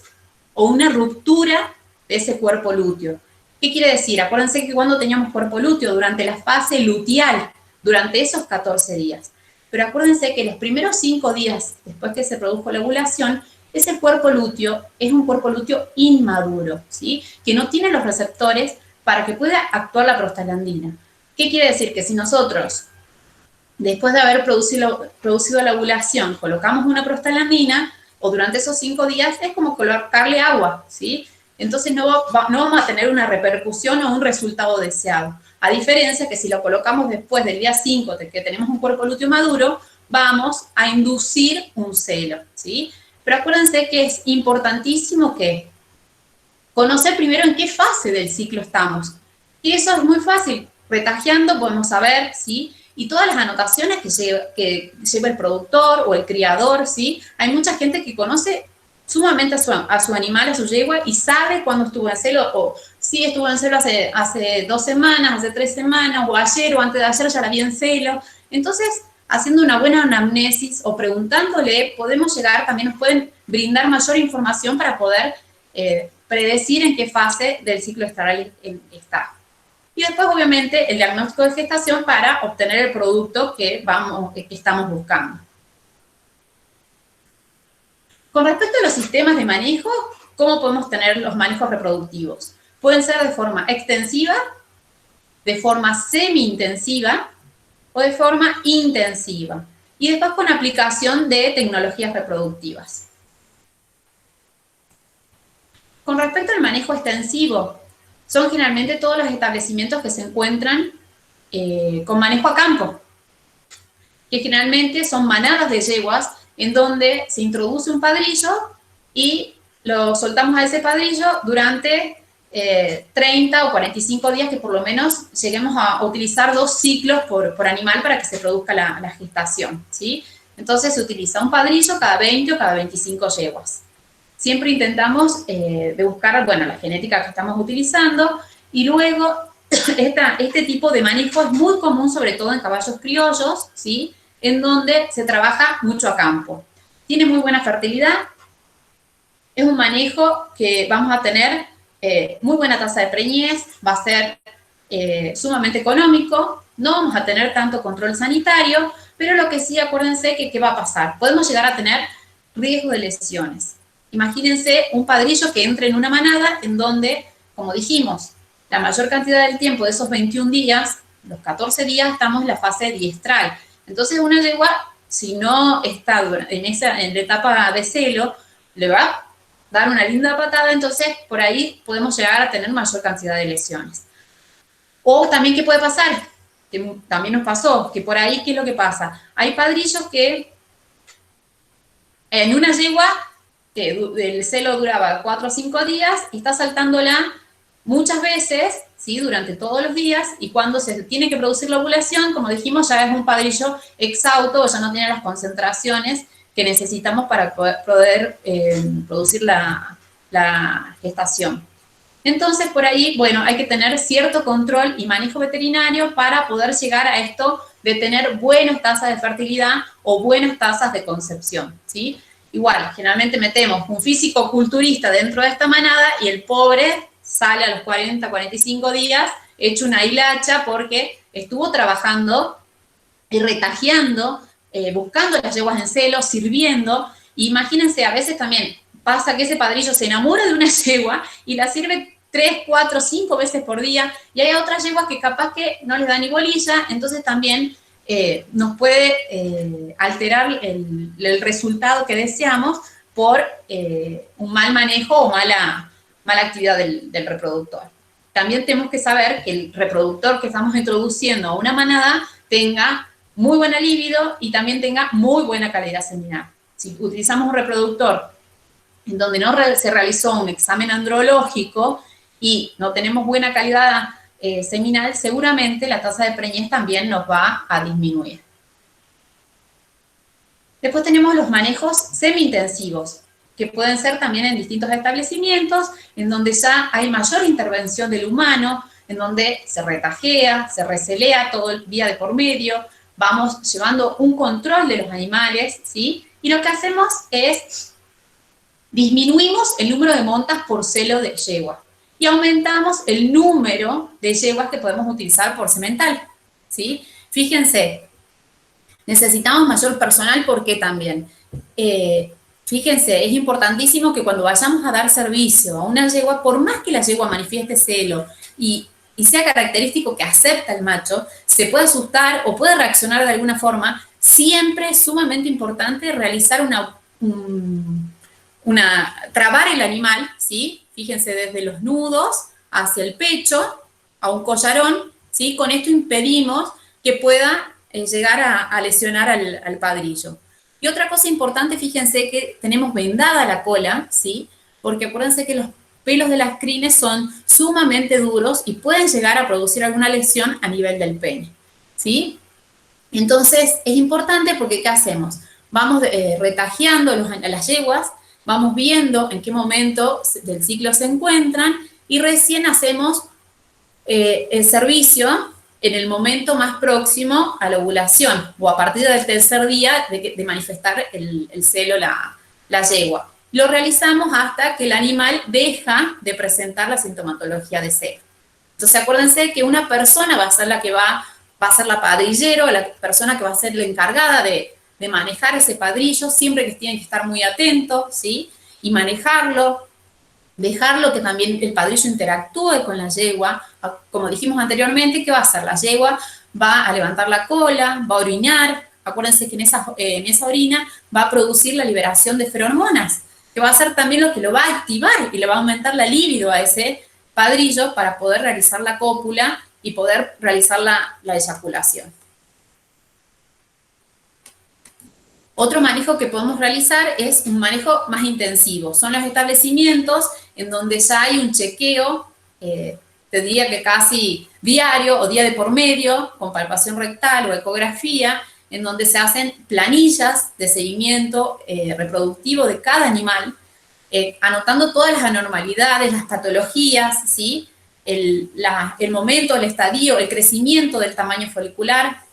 o una ruptura de ese cuerpo lúteo. ¿Qué quiere decir? Acuérdense que cuando teníamos cuerpo lúteo, durante la fase luteal, durante esos 14 días. Pero acuérdense que los primeros 5 días después que se produjo la ovulación, ese cuerpo lúteo es un cuerpo lúteo inmaduro, ¿sí? Que no tiene los receptores para que pueda actuar la prostaglandina. ¿Qué quiere decir? Que si nosotros, después de haber producido la ovulación, colocamos una prostaglandina, o durante esos 5 días, es como colocarle agua, ¿sí? Entonces no vamos a tener una repercusión o un resultado deseado. A diferencia que si lo colocamos después del día 5, de que tenemos un cuerpo lúteo maduro, vamos a inducir un celo, ¿sí? Pero acuérdense que es importantísimo que conocer primero en qué fase del ciclo estamos. Y eso es muy fácil. Retajeando podemos saber, ¿sí? Y todas las anotaciones que lleva el productor o el criador, ¿sí? Hay mucha gente que conoce sumamente a su animal, a su yegua, y sabe cuándo estuvo en celo, o si estuvo en celo hace 2 semanas, hace 3 semanas, o ayer o antes de ayer ya la vi en celo. Entonces, haciendo una buena anamnesis o preguntándole, podemos llegar, también nos pueden brindar mayor información para poder predecir en qué fase del ciclo estral está. Y después, obviamente, el diagnóstico de gestación para obtener el producto que estamos buscando. Con respecto a los sistemas de manejo, ¿cómo podemos tener los manejos reproductivos? Pueden ser de forma extensiva, de forma semi-intensiva o de forma intensiva. Y después con aplicación de tecnologías reproductivas. Con respecto al manejo extensivo, son generalmente todos los establecimientos que se encuentran con manejo a campo, que generalmente son manadas de yeguas en donde se introduce un padrillo y lo soltamos a ese padrillo durante 30 o 45 días, que por lo menos lleguemos a utilizar 2 ciclos por animal para que se produzca la gestación, ¿sí? Entonces se utiliza un padrillo cada 20 o cada 25 yeguas. Siempre intentamos de buscar, bueno, la genética que estamos utilizando, y luego este tipo de manejo es muy común, sobre todo en caballos criollos, ¿sí? En donde se trabaja mucho a campo. Tiene muy buena fertilidad, es un manejo que vamos a tener muy buena tasa de preñez, va a ser sumamente económico, no vamos a tener tanto control sanitario, pero lo que sí, acuérdense que ¿qué va a pasar? Podemos llegar a tener riesgo de lesiones. Imagínense un padrillo que entre en una manada en donde, como dijimos, la mayor cantidad del tiempo de esos 21 días, los 14 días, estamos en la fase diestral. Entonces una yegua, si no está en la etapa de celo, le va a dar una linda patada, entonces por ahí podemos llegar a tener mayor cantidad de lesiones. O también, ¿qué puede pasar? Que también nos pasó, que por ahí, ¿qué es lo que pasa? Hay padrillos que en una yegua que el celo duraba 4 o 5 días y está saltándola muchas veces, ¿sí? Durante todos los días, y cuando se tiene que producir la ovulación, como dijimos, ya es un padrillo exhausto, ya no tiene las concentraciones que necesitamos para poder producir la gestación. Entonces, por ahí, bueno, hay que tener cierto control y manejo veterinario para poder llegar a esto de tener buenas tasas de fertilidad o buenas tasas de concepción, ¿sí? Igual, generalmente metemos un físico-culturista dentro de esta manada y el pobre sale a los 40, 45 días hecho una hilacha porque estuvo trabajando y retajeando, buscando las yeguas en celo, sirviendo. Y imagínense, a veces también pasa que ese padrillo se enamora de una yegua y la sirve 3, 4, 5 veces por día, y hay otras yeguas que capaz que no les da ni bolilla, entonces también nos puede alterar el resultado que deseamos por un mal manejo o mala actividad del reproductor. También tenemos que saber que el reproductor que estamos introduciendo a una manada tenga muy buena libido y también tenga muy buena calidad seminal. Si utilizamos un reproductor en donde no se realizó un examen andrológico y no tenemos buena calidad seminal, seguramente la tasa de preñez también nos va a disminuir. Después tenemos los manejos semi-intensivos, que pueden ser también en distintos establecimientos, en donde ya hay mayor intervención del humano, en donde se retajea, se recelea todo el día de por medio, vamos llevando un control de los animales, ¿sí? Y lo que hacemos es disminuimos el número de montas por celo de yegua y aumentamos el número de yeguas que podemos utilizar por semental, ¿sí? Fíjense, necesitamos mayor personal porque también, fíjense, es importantísimo que cuando vayamos a dar servicio a una yegua, por más que la yegua manifieste celo y sea característico que acepta el macho, se puede asustar o puede reaccionar de alguna forma, siempre es sumamente importante realizar trabar el animal, ¿sí? Fíjense, desde los nudos hacia el pecho, a un collarón, ¿sí? Con esto impedimos que pueda llegar a lesionar al padrillo. Y otra cosa importante, fíjense que tenemos vendada la cola, ¿sí? Porque acuérdense que los pelos de las crines son sumamente duros y pueden llegar a producir alguna lesión a nivel del pene, ¿sí? Entonces, es importante porque ¿qué hacemos? Vamos retajeando a las yeguas, vamos viendo en qué momento del ciclo se encuentran y recién hacemos el servicio en el momento más próximo a la ovulación o a partir del tercer día de manifestar el celo la yegua. Lo realizamos hasta que el animal deja de presentar la sintomatología de celo. Entonces acuérdense que una persona va a ser la que va a ser la padrillero, la persona que va a ser la encargada de manejar ese padrillo, siempre que tienen que estar muy atentos, ¿sí? Y manejarlo, dejarlo que también el padrillo interactúe con la yegua. Como dijimos anteriormente, ¿qué va a hacer? La yegua va a levantar la cola, va a orinar. Acuérdense que en esa orina va a producir la liberación de feromonas, que va a ser también lo que lo va a activar y le va a aumentar la libido a ese padrillo para poder realizar la cópula y poder realizar la eyaculación. Otro manejo que podemos realizar es un manejo más intensivo. Son los establecimientos en donde ya hay un chequeo, te diría que casi diario o día de por medio, con palpación rectal o ecografía, en donde se hacen planillas de seguimiento reproductivo de cada animal, anotando todas las anormalidades, las patologías, ¿sí? El momento, el estadio, el crecimiento del tamaño folicular,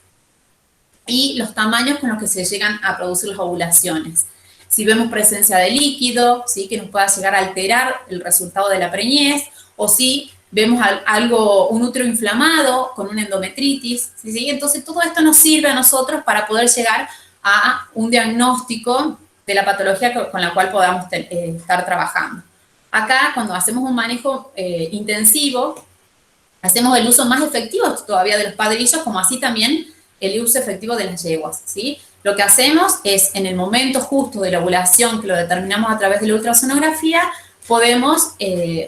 y los tamaños con los que se llegan a producir las ovulaciones. Si vemos presencia de líquido, ¿sí? Que nos pueda llegar a alterar el resultado de la preñez, o si vemos un útero inflamado con una endometritis, ¿sí? Entonces todo esto nos sirve a nosotros para poder llegar a un diagnóstico de la patología con la cual podamos estar trabajando. Acá, cuando hacemos un manejo intensivo, hacemos el uso más efectivo todavía de los padrillos, como así también el uso efectivo de las yeguas, ¿sí? Lo que hacemos es, en el momento justo de la ovulación, que lo determinamos a través de la ultrasonografía, podemos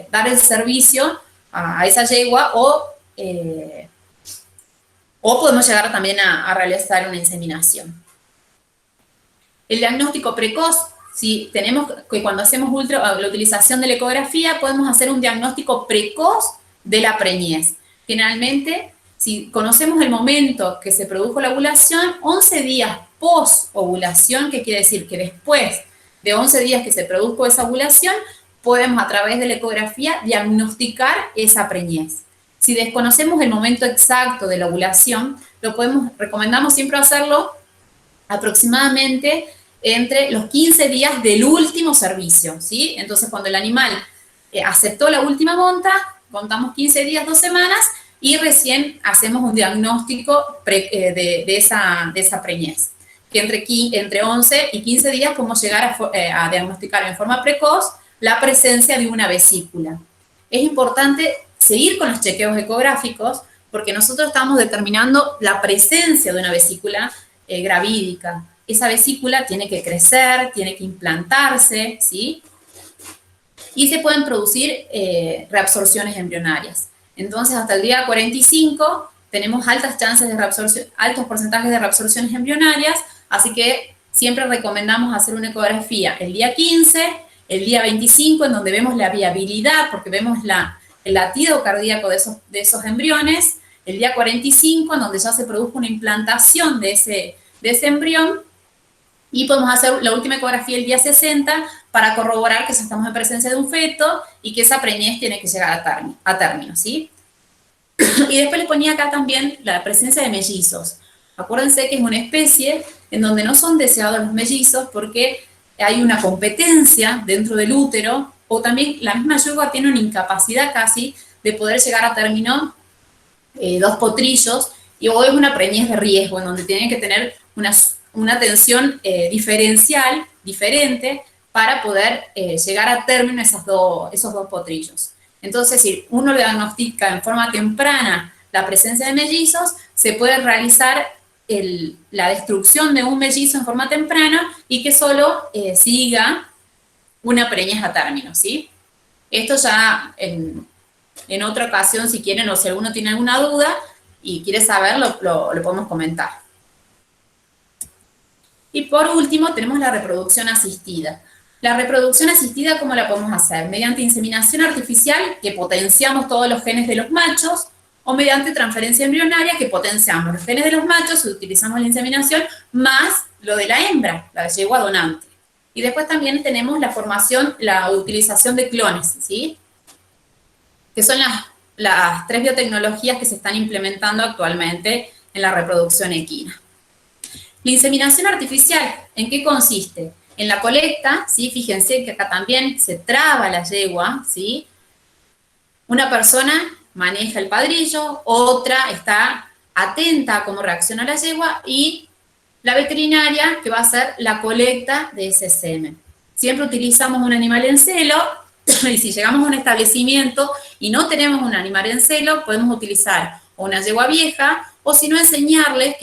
dar el servicio a esa yegua o podemos llegar también a realizar una inseminación. El diagnóstico precoz, si tenemos que cuando hacemos la utilización de la ecografía, podemos hacer un diagnóstico precoz de la preñez. Generalmente, si conocemos el momento que se produjo la ovulación, 11 días post-ovulación, que quiere decir que después de 11 días que se produjo esa ovulación, podemos a través de la ecografía diagnosticar esa preñez. Si desconocemos el momento exacto de la ovulación, recomendamos siempre hacerlo aproximadamente entre los 15 días del último servicio, ¿sí? Entonces, cuando el animal aceptó la última monta, contamos 15 días, 2 semanas, y recién hacemos un diagnóstico de esa preñez. que entre 11 y 15 días podemos llegar a diagnosticar en forma precoz la presencia de una vesícula. Es importante seguir con los chequeos ecográficos porque nosotros estamos determinando la presencia de una vesícula gravídica. Esa vesícula tiene que crecer, tiene que implantarse, ¿sí? Y se pueden producir reabsorciones embrionarias. Entonces, hasta el día 45 tenemos altas chances de reabsorción, altos porcentajes de reabsorciones embrionarias, así que siempre recomendamos hacer una ecografía el día 15, el día 25, en donde vemos la viabilidad, porque vemos el latido cardíaco de esos embriones, el día 45, en donde ya se produjo una implantación de ese embrión, y podemos hacer la última ecografía el día 60 para corroborar que estamos en presencia de un feto y que esa preñez tiene que llegar a término, ¿sí? Y después le ponía acá también la presencia de mellizos. Acuérdense que es una especie en donde no son deseados los mellizos porque hay una competencia dentro del útero, o también la misma yegua tiene una incapacidad casi de poder llegar a término 2 potrillos, o es una preñez de riesgo, en donde tienen que tener una tensión diferencial, diferente, para poder llegar a término esos dos potrillos. Entonces, si uno le diagnostica en forma temprana la presencia de mellizos, se puede realizar la destrucción de un mellizo en forma temprana y que solo siga una preñez a término, ¿sí? Esto ya en otra ocasión, si quieren, o si alguno tiene alguna duda y quiere saber, lo podemos comentar. Y por último, tenemos la reproducción asistida. La reproducción asistida, ¿cómo la podemos hacer? Mediante inseminación artificial, que potenciamos todos los genes de los machos, o mediante transferencia embrionaria, que potenciamos los genes de los machos y utilizamos la inseminación, más lo de la hembra, la yegua donante. Y después también tenemos la utilización de clones, ¿sí? Que son las 3 biotecnologías que se están implementando actualmente en la reproducción equina. La inseminación artificial, ¿en qué consiste? En la colecta, ¿sí? Fíjense que acá también se traba la yegua, ¿sí? Una persona maneja el padrillo, otra está atenta a cómo reacciona la yegua y la veterinaria que va a hacer la colecta de ese semen. Siempre utilizamos un animal en celo y si llegamos a un establecimiento y no tenemos un animal en celo, podemos utilizar una yegua vieja o si no enseñarles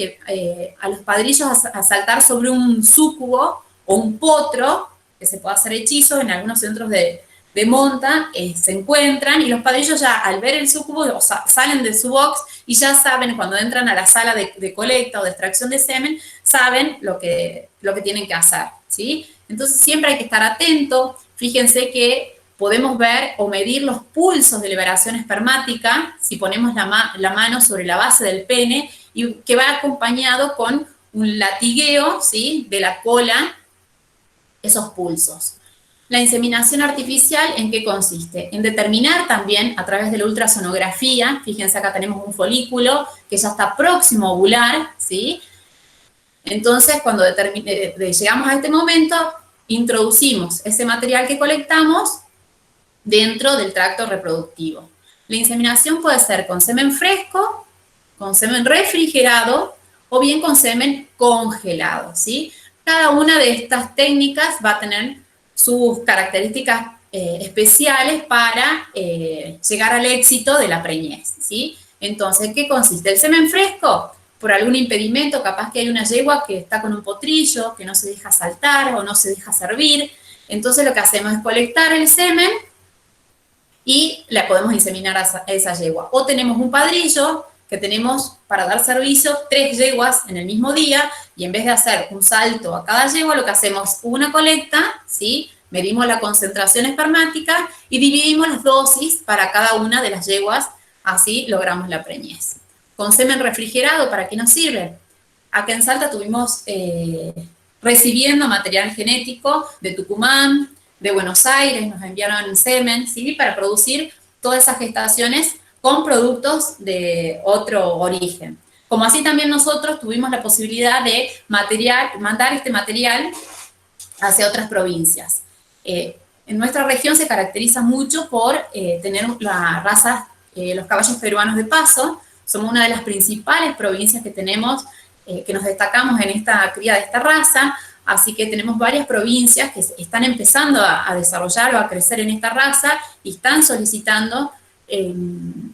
a los padrillos a saltar sobre un súcubo o un potro, que se puede hacer hechizos en algunos centros de monta, se encuentran y los padrillos ya al ver el súcubo salen de su box y ya saben cuando entran a la sala de colecta o de extracción de semen, saben lo que tienen que hacer, ¿sí? Entonces siempre hay que estar atento. Fíjense que podemos ver o medir los pulsos de liberación espermática si ponemos la mano sobre la base del pene y que va acompañado con un latigueo, ¿sí? De la cola, esos pulsos. La inseminación artificial, ¿en qué consiste? En determinar también a través de la ultrasonografía, fíjense acá tenemos un folículo que ya está próximo a ovular, ¿sí? Entonces, cuando llegamos a este momento, introducimos ese material que colectamos dentro del tracto reproductivo. La inseminación puede ser con semen fresco, con semen refrigerado o bien con semen congelado, ¿sí? Cada una de estas técnicas va a tener sus características especiales para llegar al éxito de la preñez, ¿sí? Entonces, ¿qué consiste? El semen fresco, por algún impedimento, capaz que hay una yegua que está con un potrillo, que no se deja saltar o no se deja servir, entonces lo que hacemos es colectar el semen y la podemos inseminar a esa yegua. O tenemos un padrillo que tenemos para dar servicio 3 yeguas en el mismo día y en vez de hacer un salto a cada yegua, lo que hacemos es una colecta, ¿sí? Medimos la concentración espermática y dividimos las dosis para cada una de las yeguas, así logramos la preñez. Con semen refrigerado, ¿para qué nos sirve? Acá en Salta tuvimos recibiendo material genético de Tucumán, de Buenos Aires, nos enviaron semen, ¿sí? Para producir todas esas gestaciones con productos de otro origen. Como así también nosotros tuvimos la posibilidad de mandar este material hacia otras provincias. En nuestra región se caracteriza mucho por tener la raza, los caballos peruanos de paso. Somos una de las principales provincias que tenemos que nos destacamos en esta cría de esta raza, así que tenemos varias provincias que están empezando a desarrollar o a crecer en esta raza y están solicitando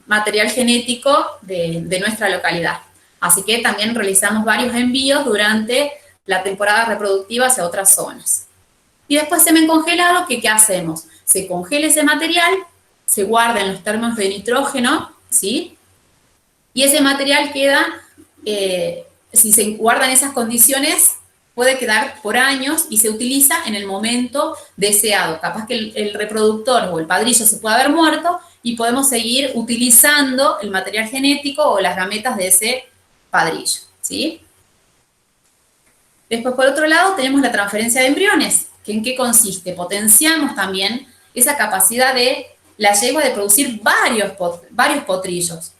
material genético de nuestra localidad. Así que también realizamos varios envíos durante la temporada reproductiva hacia otras zonas. Y después semen congelado, ¿qué hacemos? Se congela ese material, se guarda en los termos de nitrógeno, ¿sí? Y ese material queda, si se guarda en esas condiciones, puede quedar por años y se utiliza en el momento deseado. Capaz que el reproductor o el padrillo se puede haber muerto y podemos seguir utilizando el material genético o las gametas de ese padrillo, ¿sí? Después, por otro lado, tenemos la transferencia de embriones, que ¿en qué consiste? Potenciamos también esa capacidad de la yegua de producir varios potrillos.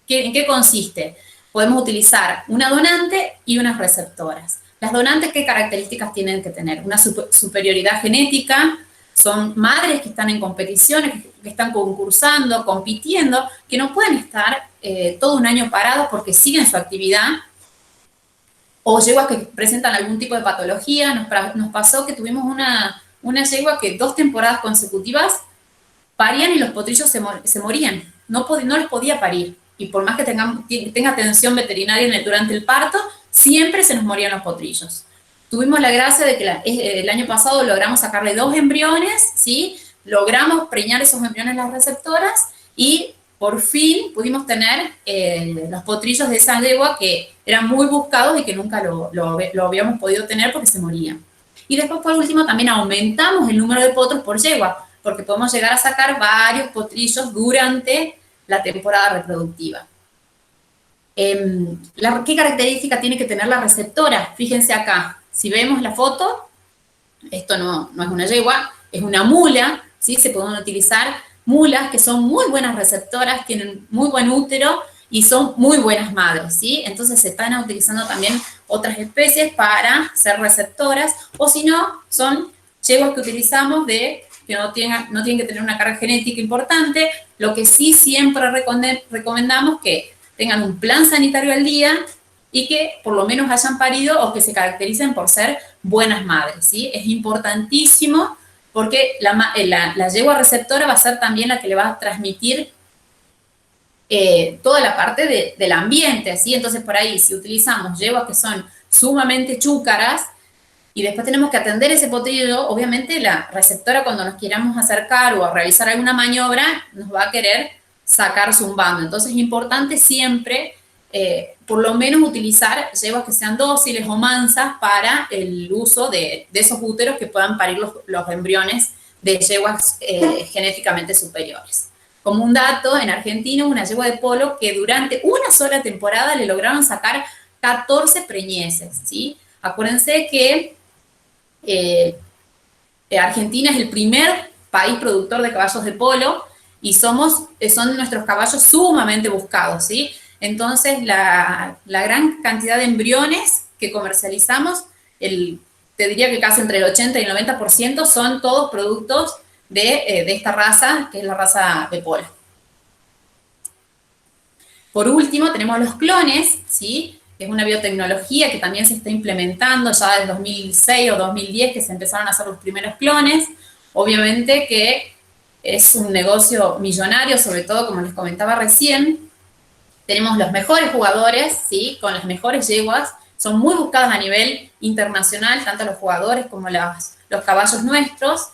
¿En qué consiste? Podemos utilizar una donante y unas receptoras. Las donantes, ¿qué características tienen que tener? Una superioridad genética, son madres que están en competiciones, que están concursando, compitiendo, que no pueden estar todo un año parados porque siguen su actividad, o yeguas que presentan algún tipo de patología. Nos pasó que tuvimos una yegua que 2 temporadas consecutivas parían y los potrillos se morían, no les podía parir, y por más que tenga atención veterinaria durante el parto, siempre se nos morían los potrillos. Tuvimos la gracia de que el año pasado logramos sacarle 2 embriones, ¿sí? Logramos preñar esos embriones en las receptoras y por fin pudimos tener los potrillos de esa yegua que eran muy buscados y que nunca lo habíamos podido tener porque se morían. Y después, por último, también aumentamos el número de potros por yegua, porque podemos llegar a sacar varios potrillos durante la temporada reproductiva. ¿Qué característica tiene que tener la receptora? Fíjense acá, si vemos la foto, esto no es una yegua, es una mula, ¿sí? Se pueden utilizar mulas que son muy buenas receptoras, tienen muy buen útero y son muy buenas madres, ¿sí? Entonces se están utilizando también otras especies para ser receptoras, o si no, son yeguas que utilizamos que no tienen que tener una carga genética importante. Lo que sí siempre recomendamos que tengan un plan sanitario al día y que por lo menos hayan parido o que se caractericen por ser buenas madres, ¿sí? Es importantísimo porque la yegua receptora va a ser también la que le va a transmitir toda la parte del ambiente, ¿sí? Entonces, por ahí, si utilizamos yeguas que son sumamente chúcaras y después tenemos que atender ese potrillo, obviamente la receptora, cuando nos queramos acercar o a realizar alguna maniobra, nos va a querer sacar zumbando. Entonces, es importante siempre, por lo menos, utilizar yeguas que sean dóciles o mansas para el uso de esos úteros que puedan parir los embriones de yeguas genéticamente superiores. Como un dato, en Argentina, una yegua de polo que durante una sola temporada le lograron sacar 14 preñeces, ¿sí? Acuérdense que Argentina es el primer país productor de caballos de polo y son nuestros caballos sumamente buscados, ¿sí? Entonces, la gran cantidad de embriones que comercializamos, te diría que casi entre el 80 y el 90% son todos productos de esta raza, que es la raza de polo. Por último, tenemos los clones, ¿sí? Es una biotecnología que también se está implementando ya desde 2006 o 2010 que se empezaron a hacer los primeros clones. Obviamente que es un negocio millonario, sobre todo, como les comentaba recién. Tenemos los mejores jugadores, ¿sí? Con las mejores yeguas. Son muy buscadas a nivel internacional, tanto los jugadores como los caballos nuestros.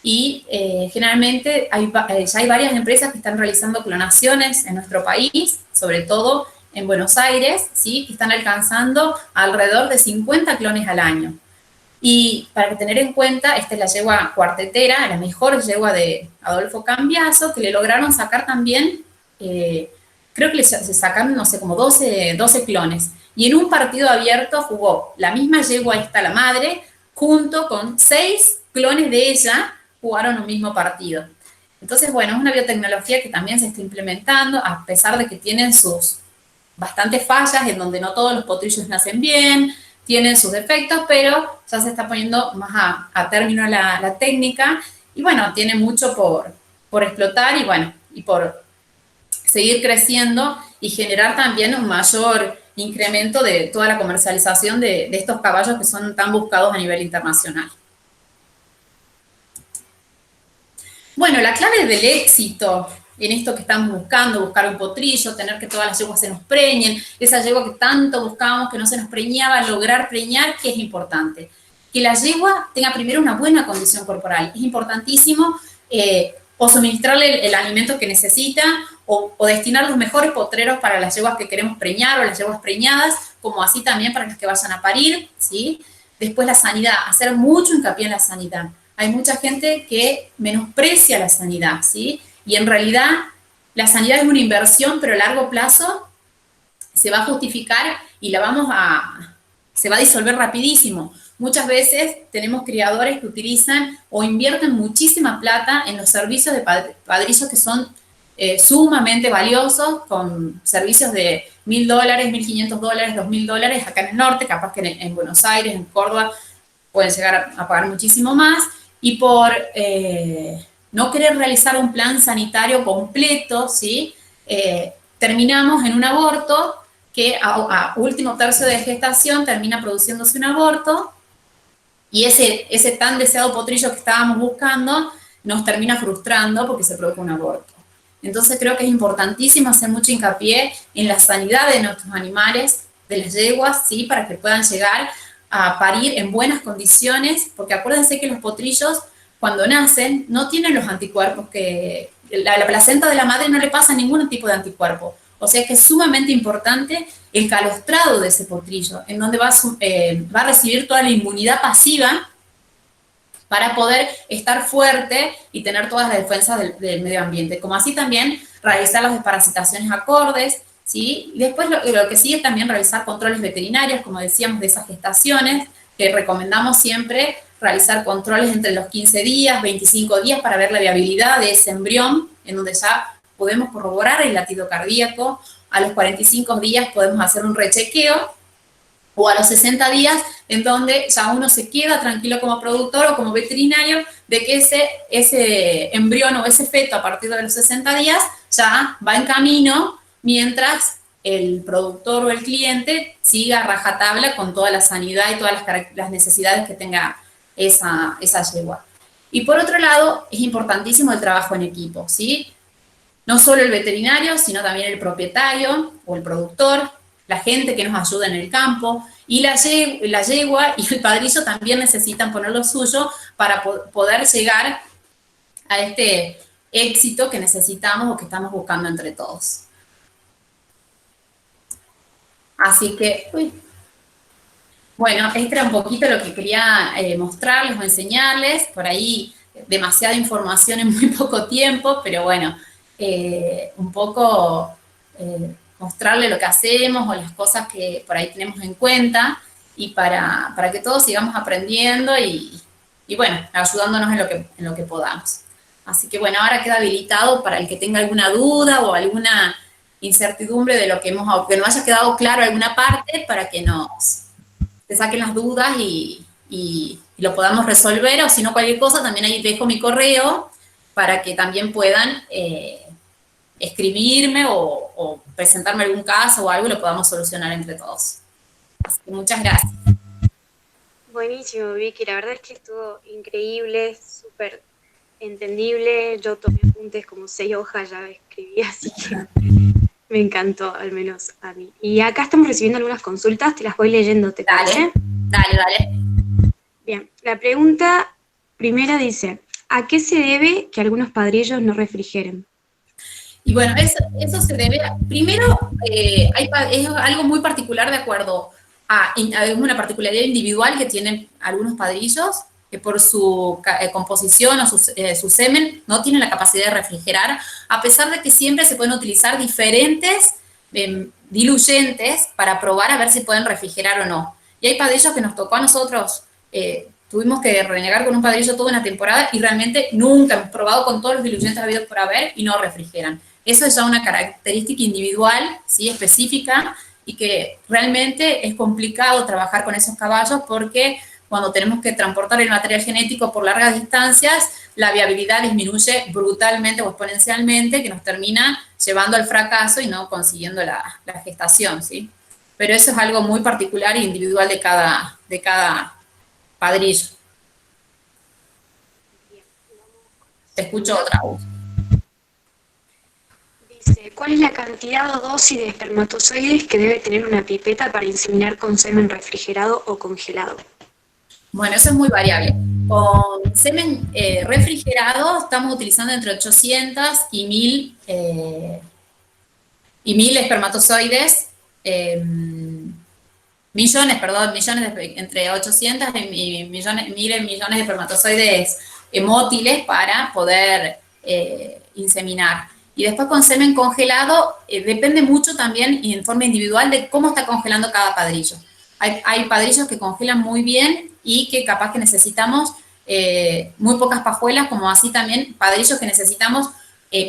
Y generalmente ya hay varias empresas que están realizando clonaciones en nuestro país, sobre todo en Buenos Aires, ¿sí? Que están alcanzando alrededor de 50 clones al año. Y para tener en cuenta, esta es la yegua cuartetera, la mejor yegua de Adolfo Cambiaso, que le lograron sacar también, creo que se sacaron, no sé, como 12 clones. Y en un partido abierto jugó la misma yegua, esta la madre, junto con 6 clones de ella, jugaron un mismo partido. Entonces, bueno, es una biotecnología que también se está implementando, a pesar de que tienen sus bastantes fallas, en donde no todos los potrillos nacen bien, tienen sus defectos, pero ya se está poniendo más a término la técnica, y bueno, tiene mucho por explotar, y bueno, y por seguir creciendo y generar también un mayor incremento de toda la comercialización de estos caballos que son tan buscados a nivel internacional. Bueno, la clave del éxito en esto que estamos buscando, buscar un potrillo, tener que todas las yeguas se nos preñen, esa yegua que tanto buscábamos que no se nos preñaba, lograr preñar, ¿qué es importante? Que la yegua tenga primero una buena condición corporal. Es importantísimo o suministrarle el alimento que necesita o destinar los mejores potreros para las yeguas que queremos preñar o las yeguas preñadas, como así también para las que vayan a parir, ¿sí? Después la sanidad, hacer mucho hincapié en la sanidad. Hay mucha gente que menosprecia la sanidad, ¿sí? Y en realidad la sanidad es una inversión, pero a largo plazo se va a justificar y se va a disolver rapidísimo. Muchas veces tenemos criadores que utilizan o invierten muchísima plata en los servicios de padrillos que son sumamente valiosos, con servicios de $1.000, $1.500, $2.000, acá en el norte, capaz que en Buenos Aires, en Córdoba, pueden llegar a pagar muchísimo más, y por no querer realizar un plan sanitario completo, ¿sí? Terminamos en un aborto que a último tercio de gestación termina produciéndose un aborto, y ese tan deseado potrillo que estábamos buscando nos termina frustrando porque se produjo un aborto. Entonces creo que es importantísimo hacer mucho hincapié en la sanidad de nuestros animales, de las yeguas, ¿sí? Para que puedan llegar a parir en buenas condiciones, porque acuérdense que los potrillos cuando nacen no tienen los anticuerpos que la placenta de la madre no le pasa ningún tipo de anticuerpo. O sea que es sumamente importante el calostrado de ese potrillo, en donde va a recibir toda la inmunidad pasiva para poder estar fuerte y tener todas las defensas del medio ambiente. Como así también realizar las desparasitaciones acordes, ¿sí? Y después lo que sigue es también realizar controles veterinarios, como decíamos, de esas gestaciones, que recomendamos siempre realizar controles entre los 15 días, 25 días, para ver la viabilidad de ese embrión, en donde ya podemos corroborar el latido cardíaco. A los 45 días podemos hacer un rechequeo, o a los 60 días, en donde ya uno se queda tranquilo como productor o como veterinario de que ese embrión o ese feto a partir de los 60 días ya va en camino, mientras el productor o el cliente siga a rajatabla con toda la sanidad y todas las necesidades que tenga esa yegua. Y por otro lado, es importantísimo el trabajo en equipo, ¿sí? No solo el veterinario, sino también el propietario o el productor, la gente que nos ayuda en el campo, y la yegua y el padrillo también necesitan poner lo suyo para poder llegar a este éxito que necesitamos o que estamos buscando entre todos. Así que, bueno, este era un poquito lo que quería mostrarles o enseñarles. Por ahí demasiada información en muy poco tiempo, pero bueno, un poco mostrarle lo que hacemos o las cosas que por ahí tenemos en cuenta, y para que todos sigamos aprendiendo y bueno, ayudándonos en lo que podamos. Así que bueno, ahora queda habilitado para el que tenga alguna duda o alguna incertidumbre de lo que que no haya quedado claro alguna parte, para que se saquen las dudas y lo podamos resolver, o si no cualquier cosa, también ahí dejo mi correo para que también puedan escribirme o presentarme algún caso o algo y lo podamos solucionar entre todos. Así que muchas gracias. Buenísimo, Vicky, la verdad es que estuvo increíble, súper entendible. Yo tomé apuntes como 6 hojas, ya escribí, así que me encantó, al menos a mí. Y acá estamos recibiendo algunas consultas, te las voy leyendo, ¿te parece? Dale. Bien, la pregunta primera dice: ¿a qué se debe que algunos padrillos no refrigeren? Y bueno, eso se debe, primero, es algo muy particular de acuerdo a una particularidad individual que tienen algunos padrillos, que por su composición o su semen no tienen la capacidad de refrigerar, a pesar de que siempre se pueden utilizar diferentes diluyentes para probar a ver si pueden refrigerar o no. Y hay padrillos que nos tocó a nosotros, tuvimos que renegar con un padrillo toda una temporada y realmente nunca hemos probado con todos los diluyentes habidos por haber y no refrigeran. Eso es ya una característica individual, ¿sí? Específica, y que realmente es complicado trabajar con esos caballos porque cuando tenemos que transportar el material genético por largas distancias, la viabilidad disminuye brutalmente o exponencialmente, que nos termina llevando al fracaso y no consiguiendo la gestación, ¿sí? pero eso es algo muy particular e individual de cada padrillo. Te escucho otra vez. Dice, ¿cuál es la cantidad o dosis de espermatozoides que debe tener una pipeta para inseminar con semen refrigerado o congelado? Bueno, eso es muy variable. Con semen refrigerado estamos utilizando entre 800 y 1000 espermatozoides, entre 800 y millones, miles millones de espermatozoides mótiles para poder inseminar. Y después con semen congelado, depende mucho también y en forma individual de cómo está congelando cada padrillo. Hay padrillos que congelan muy bien y que capaz que necesitamos muy pocas pajuelas, como así también padrillos que necesitamos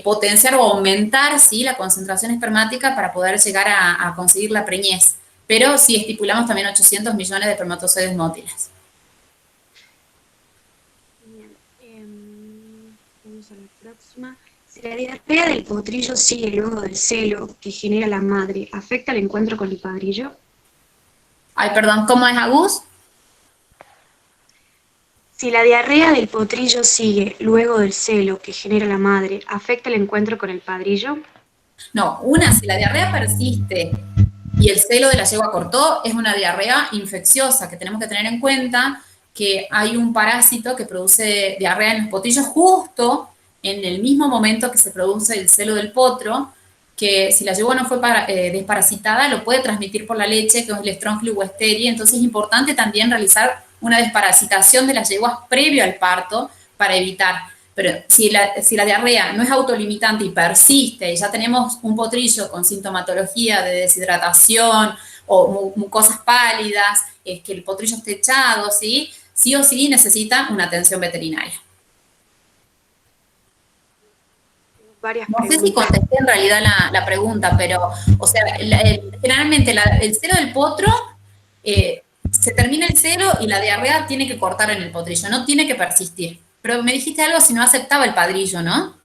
potenciar o aumentar, ¿sí?, la concentración espermática para poder llegar a conseguir la preñez. Pero sí estipulamos también 800 millones de espermatozoides mótiles. Bien, vamos a la próxima. Si la diarrea del potrillo sigue luego del celo que genera la madre, ¿afecta el encuentro con el padrillo? Ay, perdón, ¿cómo es, Agus? Si la diarrea del potrillo sigue luego del celo que genera la madre, ¿afecta el encuentro con el padrillo? No, si la diarrea persiste y el celo de la yegua cortó, es una diarrea infecciosa, que tenemos que tener en cuenta que hay un parásito que produce diarrea en los potrillos justo en el mismo momento que se produce el celo del potro, que si la yegua no fue desparasitada, lo puede transmitir por la leche, que es el Strongylo Weisteri. Entonces es importante también realizar una desparasitación de las yeguas previo al parto para evitar. Pero si la diarrea no es autolimitante y persiste, y ya tenemos un potrillo con sintomatología de deshidratación o mucosas pálidas, que el potrillo esté echado, ¿sí? Sí o sí necesita una atención veterinaria. No sé si contesté en realidad la pregunta, pero, o sea, generalmente el celo del potro, se termina el celo y la diarrea tiene que cortar en el potrillo, no tiene que persistir. Pero me dijiste algo si no aceptaba el padrillo, ¿no?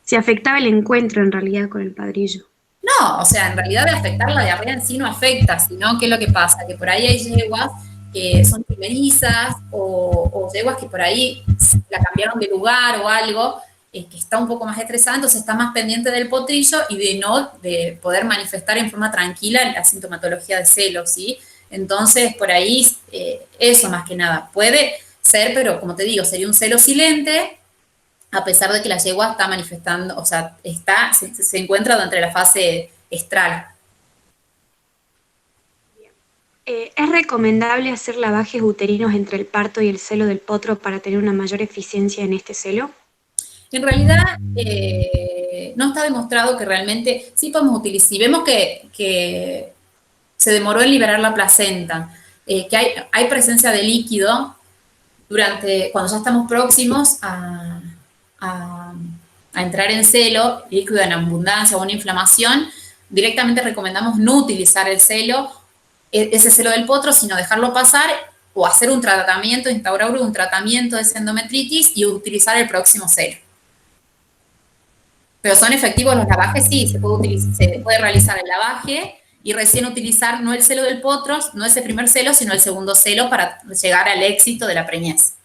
Si afectaba el encuentro en realidad con el padrillo. No, o sea, en realidad de afectar la diarrea en sí no afecta, sino ¿qué es lo que pasa? Que por ahí hay yeguas que son primerizas o yeguas que por ahí la cambiaron de lugar o algo, que está un poco más estresada, entonces está más pendiente del potrillo y de poder manifestar en forma tranquila la sintomatología de celo, ¿sí? Entonces, por ahí, eso más que nada. Puede ser, pero como te digo, sería un celo silente, a pesar de que la yegua está manifestando, o sea, se encuentra dentro de la fase estral. ¿Es recomendable hacer lavajes uterinos entre el parto y el celo del potro para tener una mayor eficiencia en este celo? En realidad, no está demostrado que realmente sí podemos utilizar. Si vemos que se demoró en liberar la placenta, que hay presencia de líquido cuando ya estamos próximos a entrar en celo, líquido en abundancia o una inflamación, directamente recomendamos no utilizar el celo, ese celo del potro, sino dejarlo pasar o hacer un tratamiento, instaurar un tratamiento de esa endometritis y utilizar el próximo celo. Pero son efectivos los lavajes, sí, se puede realizar el lavaje y recién utilizar no el celo del potro, no ese primer celo, sino el segundo celo para llegar al éxito de la preñez.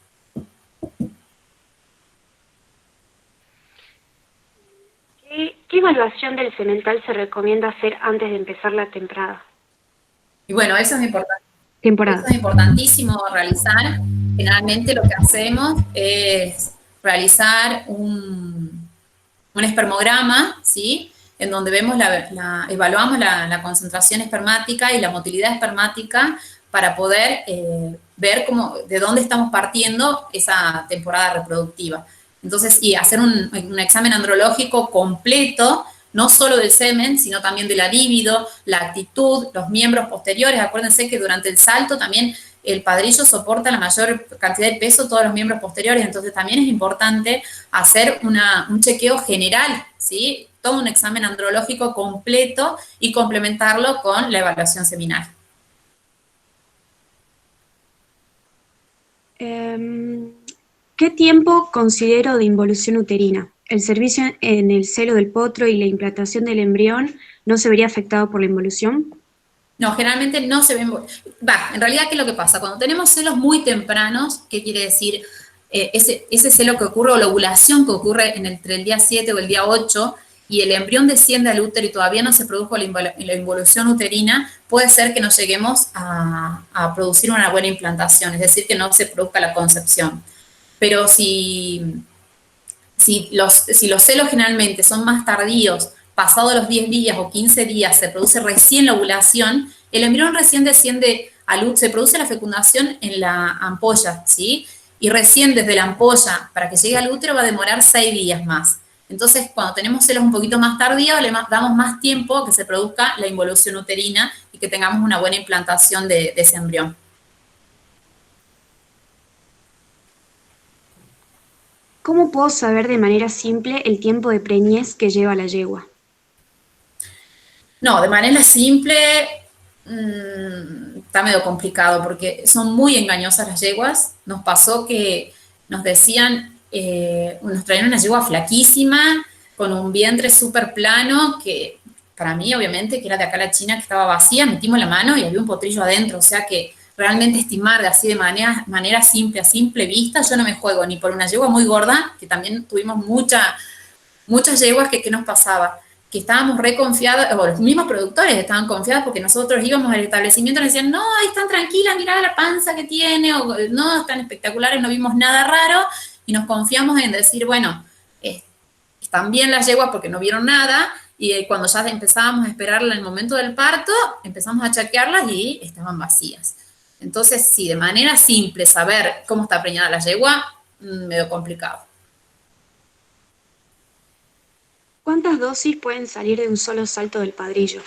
¿Qué evaluación del semental se recomienda hacer antes de empezar la temporada? Y bueno, eso es importante. Eso es importantísimo realizar. Generalmente lo que hacemos es realizar un espermograma, ¿sí? En donde vemos evaluamos la concentración espermática y la motilidad espermática para poder ver de dónde estamos partiendo esa temporada reproductiva. Entonces, y hacer un examen andrológico completo, no solo del semen, sino también de la libido, la actitud, los miembros posteriores. Acuérdense que durante el salto también el padrillo soporta la mayor cantidad de peso, todos los miembros posteriores, entonces también es importante hacer un chequeo general, ¿sí? Todo un examen andrológico completo y complementarlo con la evaluación seminal. ¿Qué tiempo considero de involución uterina? ¿El servicio en el celo del potro y la implantación del embrión no se vería afectado por la involución? No, generalmente no se ven. En realidad, ¿qué es lo que pasa? Cuando tenemos celos muy tempranos, ¿qué quiere decir? Ese celo que ocurre o la ovulación que ocurre entre el día 7 o el día 8 y el embrión desciende al útero y todavía no se produjo la involución uterina, puede ser que no lleguemos a producir una buena implantación, es decir, que no se produzca la concepción. Pero si los celos generalmente son más tardíos, pasados los 10 días o 15 días, se produce recién la ovulación, el embrión recién desciende al útero, se produce la fecundación en la ampolla, ¿sí? Y recién desde la ampolla para que llegue al útero va a demorar 6 días más. Entonces, cuando tenemos celos un poquito más tardíos, le damos más tiempo a que se produzca la involución uterina y que tengamos una buena implantación de ese embrión. ¿Cómo puedo saber de manera simple el tiempo de preñez que lleva la yegua? No, de manera simple está medio complicado porque son muy engañosas las yeguas. Nos pasó que nos decían, nos traían una yegua flaquísima, con un vientre súper plano, que para mí obviamente que era de acá la China, que estaba vacía, metimos la mano y había un potrillo adentro, o sea que realmente estimar de así de manera simple, a simple vista, yo no me juego ni por una yegua muy gorda, que también tuvimos muchas yeguas que nos pasaba, que estábamos reconfiados, o los mismos productores estaban confiados porque nosotros íbamos al establecimiento y nos decían, no, ahí están tranquilas, mirá la panza que tiene, o no, están espectaculares, no vimos nada raro, y nos confiamos en decir, bueno, están bien las yeguas porque no vieron nada, y cuando ya empezábamos a esperarla en el momento del parto, empezamos a chequearlas y estaban vacías. Entonces, sí, de manera simple saber cómo está preñada la yegua, medio complicado. ¿Cuántas dosis pueden salir de un solo salto del padrillo?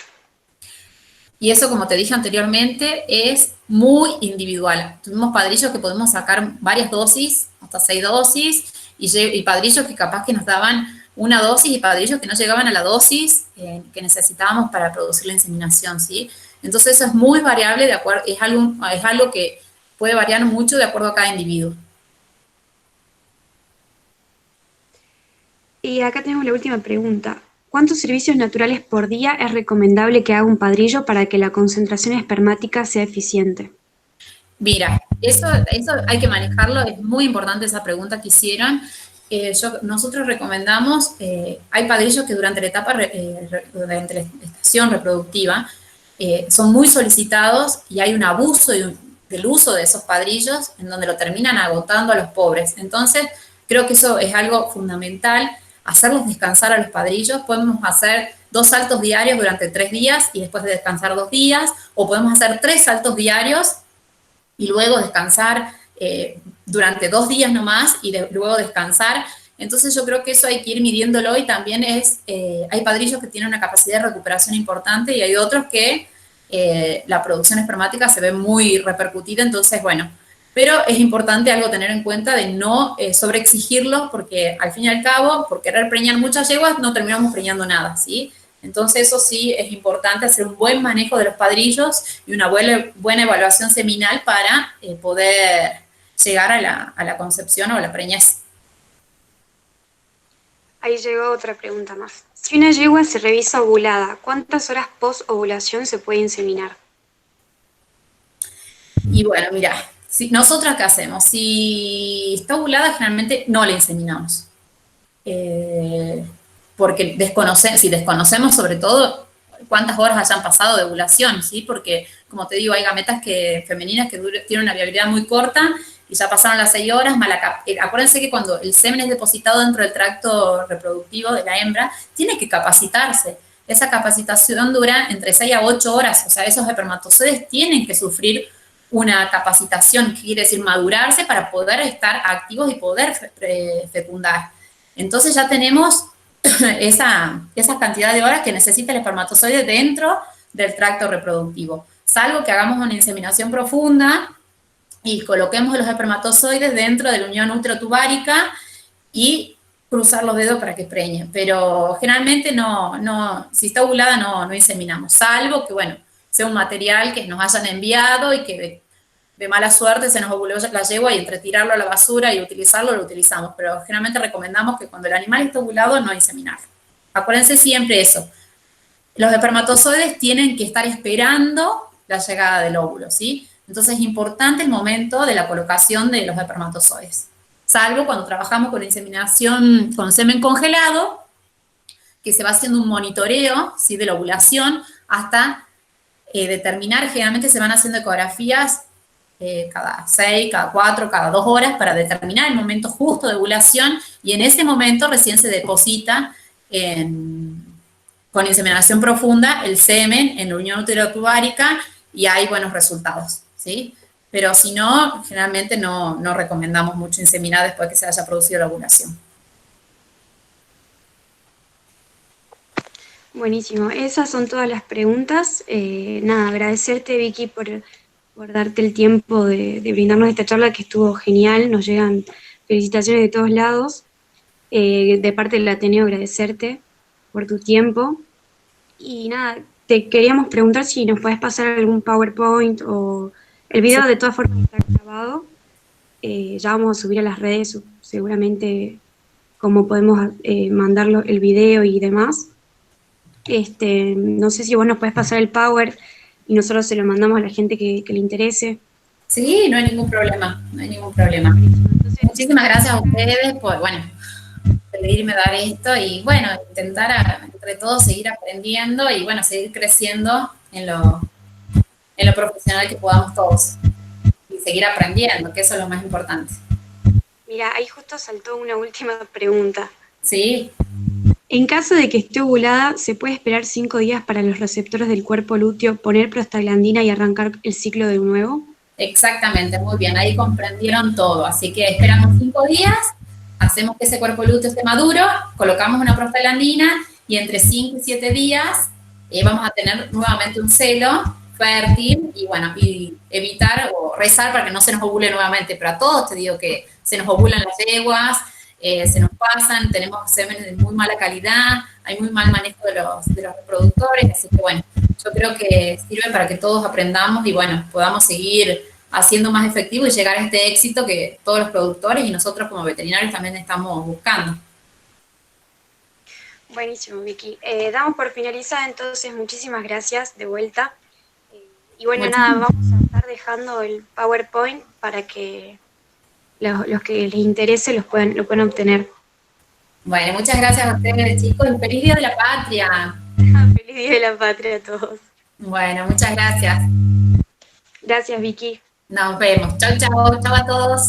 Y eso, como te dije anteriormente, es muy individual. Tuvimos padrillos que podemos sacar varias dosis, hasta 6 dosis, y padrillos que capaz que nos daban una dosis y padrillos que no llegaban a la dosis que necesitábamos para producir la inseminación, ¿sí? Entonces eso es muy variable, de acuerdo, es algo que puede variar mucho de acuerdo a cada individuo. Y acá tenemos la última pregunta. ¿Cuántos servicios naturales por día es recomendable que haga un padrillo para que la concentración espermática sea eficiente? Mira, eso hay que manejarlo, es muy importante esa pregunta que hicieron. Nosotros recomendamos, hay padrillos que durante la etapa, durante la estación reproductiva, son muy solicitados y hay un abuso del uso de esos padrillos en donde lo terminan agotando a los pobres. Entonces, creo que eso es algo fundamental, hacerlos descansar a los padrillos. Podemos hacer 2 saltos diarios durante 3 días y después de descansar 2 días, o podemos hacer 3 saltos diarios y luego descansar durante 2 días nomás y luego descansar. Entonces yo creo que eso hay que ir midiéndolo y también hay padrillos que tienen una capacidad de recuperación importante y hay otros que la producción espermática se ve muy repercutida, entonces bueno, pero es importante algo tener en cuenta de no sobreexigirlos porque al fin y al cabo, por querer preñar muchas yeguas, no terminamos preñando nada, ¿sí? Entonces eso sí es importante hacer un buen manejo de los padrillos y una buena evaluación seminal para poder llegar a la concepción o a la preñez. Ahí llegó otra pregunta más. Si una yegua se revisa ovulada, ¿cuántas horas post-ovulación se puede inseminar? Y bueno, mira, nosotras qué hacemos, si está ovulada generalmente no la inseminamos. Porque si desconocemos sobre todo cuántas horas hayan pasado de ovulación, ¿sí? Porque, como te digo, hay gametas femeninas que tienen una viabilidad muy corta y ya pasaron las 6 horas, acuérdense que cuando el semen es depositado dentro del tracto reproductivo de la hembra, tiene que capacitarse. Esa capacitación dura entre 6 a 8 horas, o sea, esos espermatozoides tienen que sufrir una capacitación, que quiere decir madurarse para poder estar activos y poder fecundar. Entonces ya tenemos esa cantidad de horas que necesita el espermatozoide dentro del tracto reproductivo. Salvo que hagamos una inseminación profunda y coloquemos los espermatozoides dentro de la unión útero-tubárica y cruzar los dedos para que preñe. Pero generalmente si está ovulada no inseminamos, salvo que, bueno, sea un material que nos hayan enviado y que de mala suerte se nos ovuló la yegua y entre tirarlo a la basura y utilizarlo, lo utilizamos. Pero generalmente recomendamos que cuando el animal está ovulado no inseminarlo. Acuérdense siempre eso. Los espermatozoides tienen que estar esperando la llegada del óvulo, ¿sí? Entonces es importante el momento de la colocación de los espermatozoides. Salvo cuando trabajamos con inseminación con semen congelado, que se va haciendo un monitoreo, ¿sí?, de la ovulación hasta determinar, generalmente se van haciendo ecografías cada 6, cada 4, cada 2 horas para determinar el momento justo de ovulación y en ese momento recién se deposita con inseminación profunda el semen en la unión uterotubárica y hay buenos resultados, ¿sí? Pero si no, generalmente no recomendamos mucho inseminar después que se haya producido la ovulación. Buenísimo, esas son todas las preguntas. Nada, agradecerte, Vicky, por darte el tiempo de brindarnos esta charla que estuvo genial. Nos llegan felicitaciones de todos lados. De parte del Ateneo, agradecerte por tu tiempo. Y nada, te queríamos preguntar si nos puedes pasar algún PowerPoint o el video, de todas formas está grabado. Ya vamos a subir a las redes seguramente cómo podemos mandarlo el video y demás. No sé si vos nos podés pasar el Power y nosotros se lo mandamos a la gente que le interese. Sí, no hay ningún problema, no hay ningún problema. Entonces, muchísimas gracias a ustedes por, bueno, pedirme dar esto y, bueno, intentar entre todos seguir aprendiendo y, bueno, seguir creciendo en lo profesional que podamos todos y seguir aprendiendo, que eso es lo más importante. Mira, ahí justo saltó una última pregunta. Sí. En caso de que esté ovulada, ¿se puede esperar 5 días para los receptores del cuerpo lúteo poner prostaglandina y arrancar el ciclo de nuevo? Exactamente, muy bien, ahí comprendieron todo. Así que esperamos 5 días, hacemos que ese cuerpo lúteo esté maduro, colocamos una prostaglandina y entre 5 y 7 días vamos a tener nuevamente un celo fértil y, bueno, y evitar o rezar para que no se nos ovule nuevamente. Pero a todos te digo que se nos ovulan las yeguas, se nos pasan, tenemos semen de muy mala calidad, hay muy mal manejo de los reproductores, así que bueno, yo creo que sirve para que todos aprendamos y bueno, podamos seguir haciendo más efectivo y llegar a este éxito que todos los productores y nosotros como veterinarios también estamos buscando. Buenísimo, Vicky. Damos por finalizada, entonces muchísimas gracias de vuelta. Y bueno, nada, vamos a estar dejando el PowerPoint para que los que les interese lo puedan obtener. Bueno, muchas gracias a ustedes, chicos, y feliz Día de la Patria. Feliz Día de la Patria a todos. Bueno, muchas gracias. Gracias, Vicky. Nos vemos. Chau, chau. Chau a todos.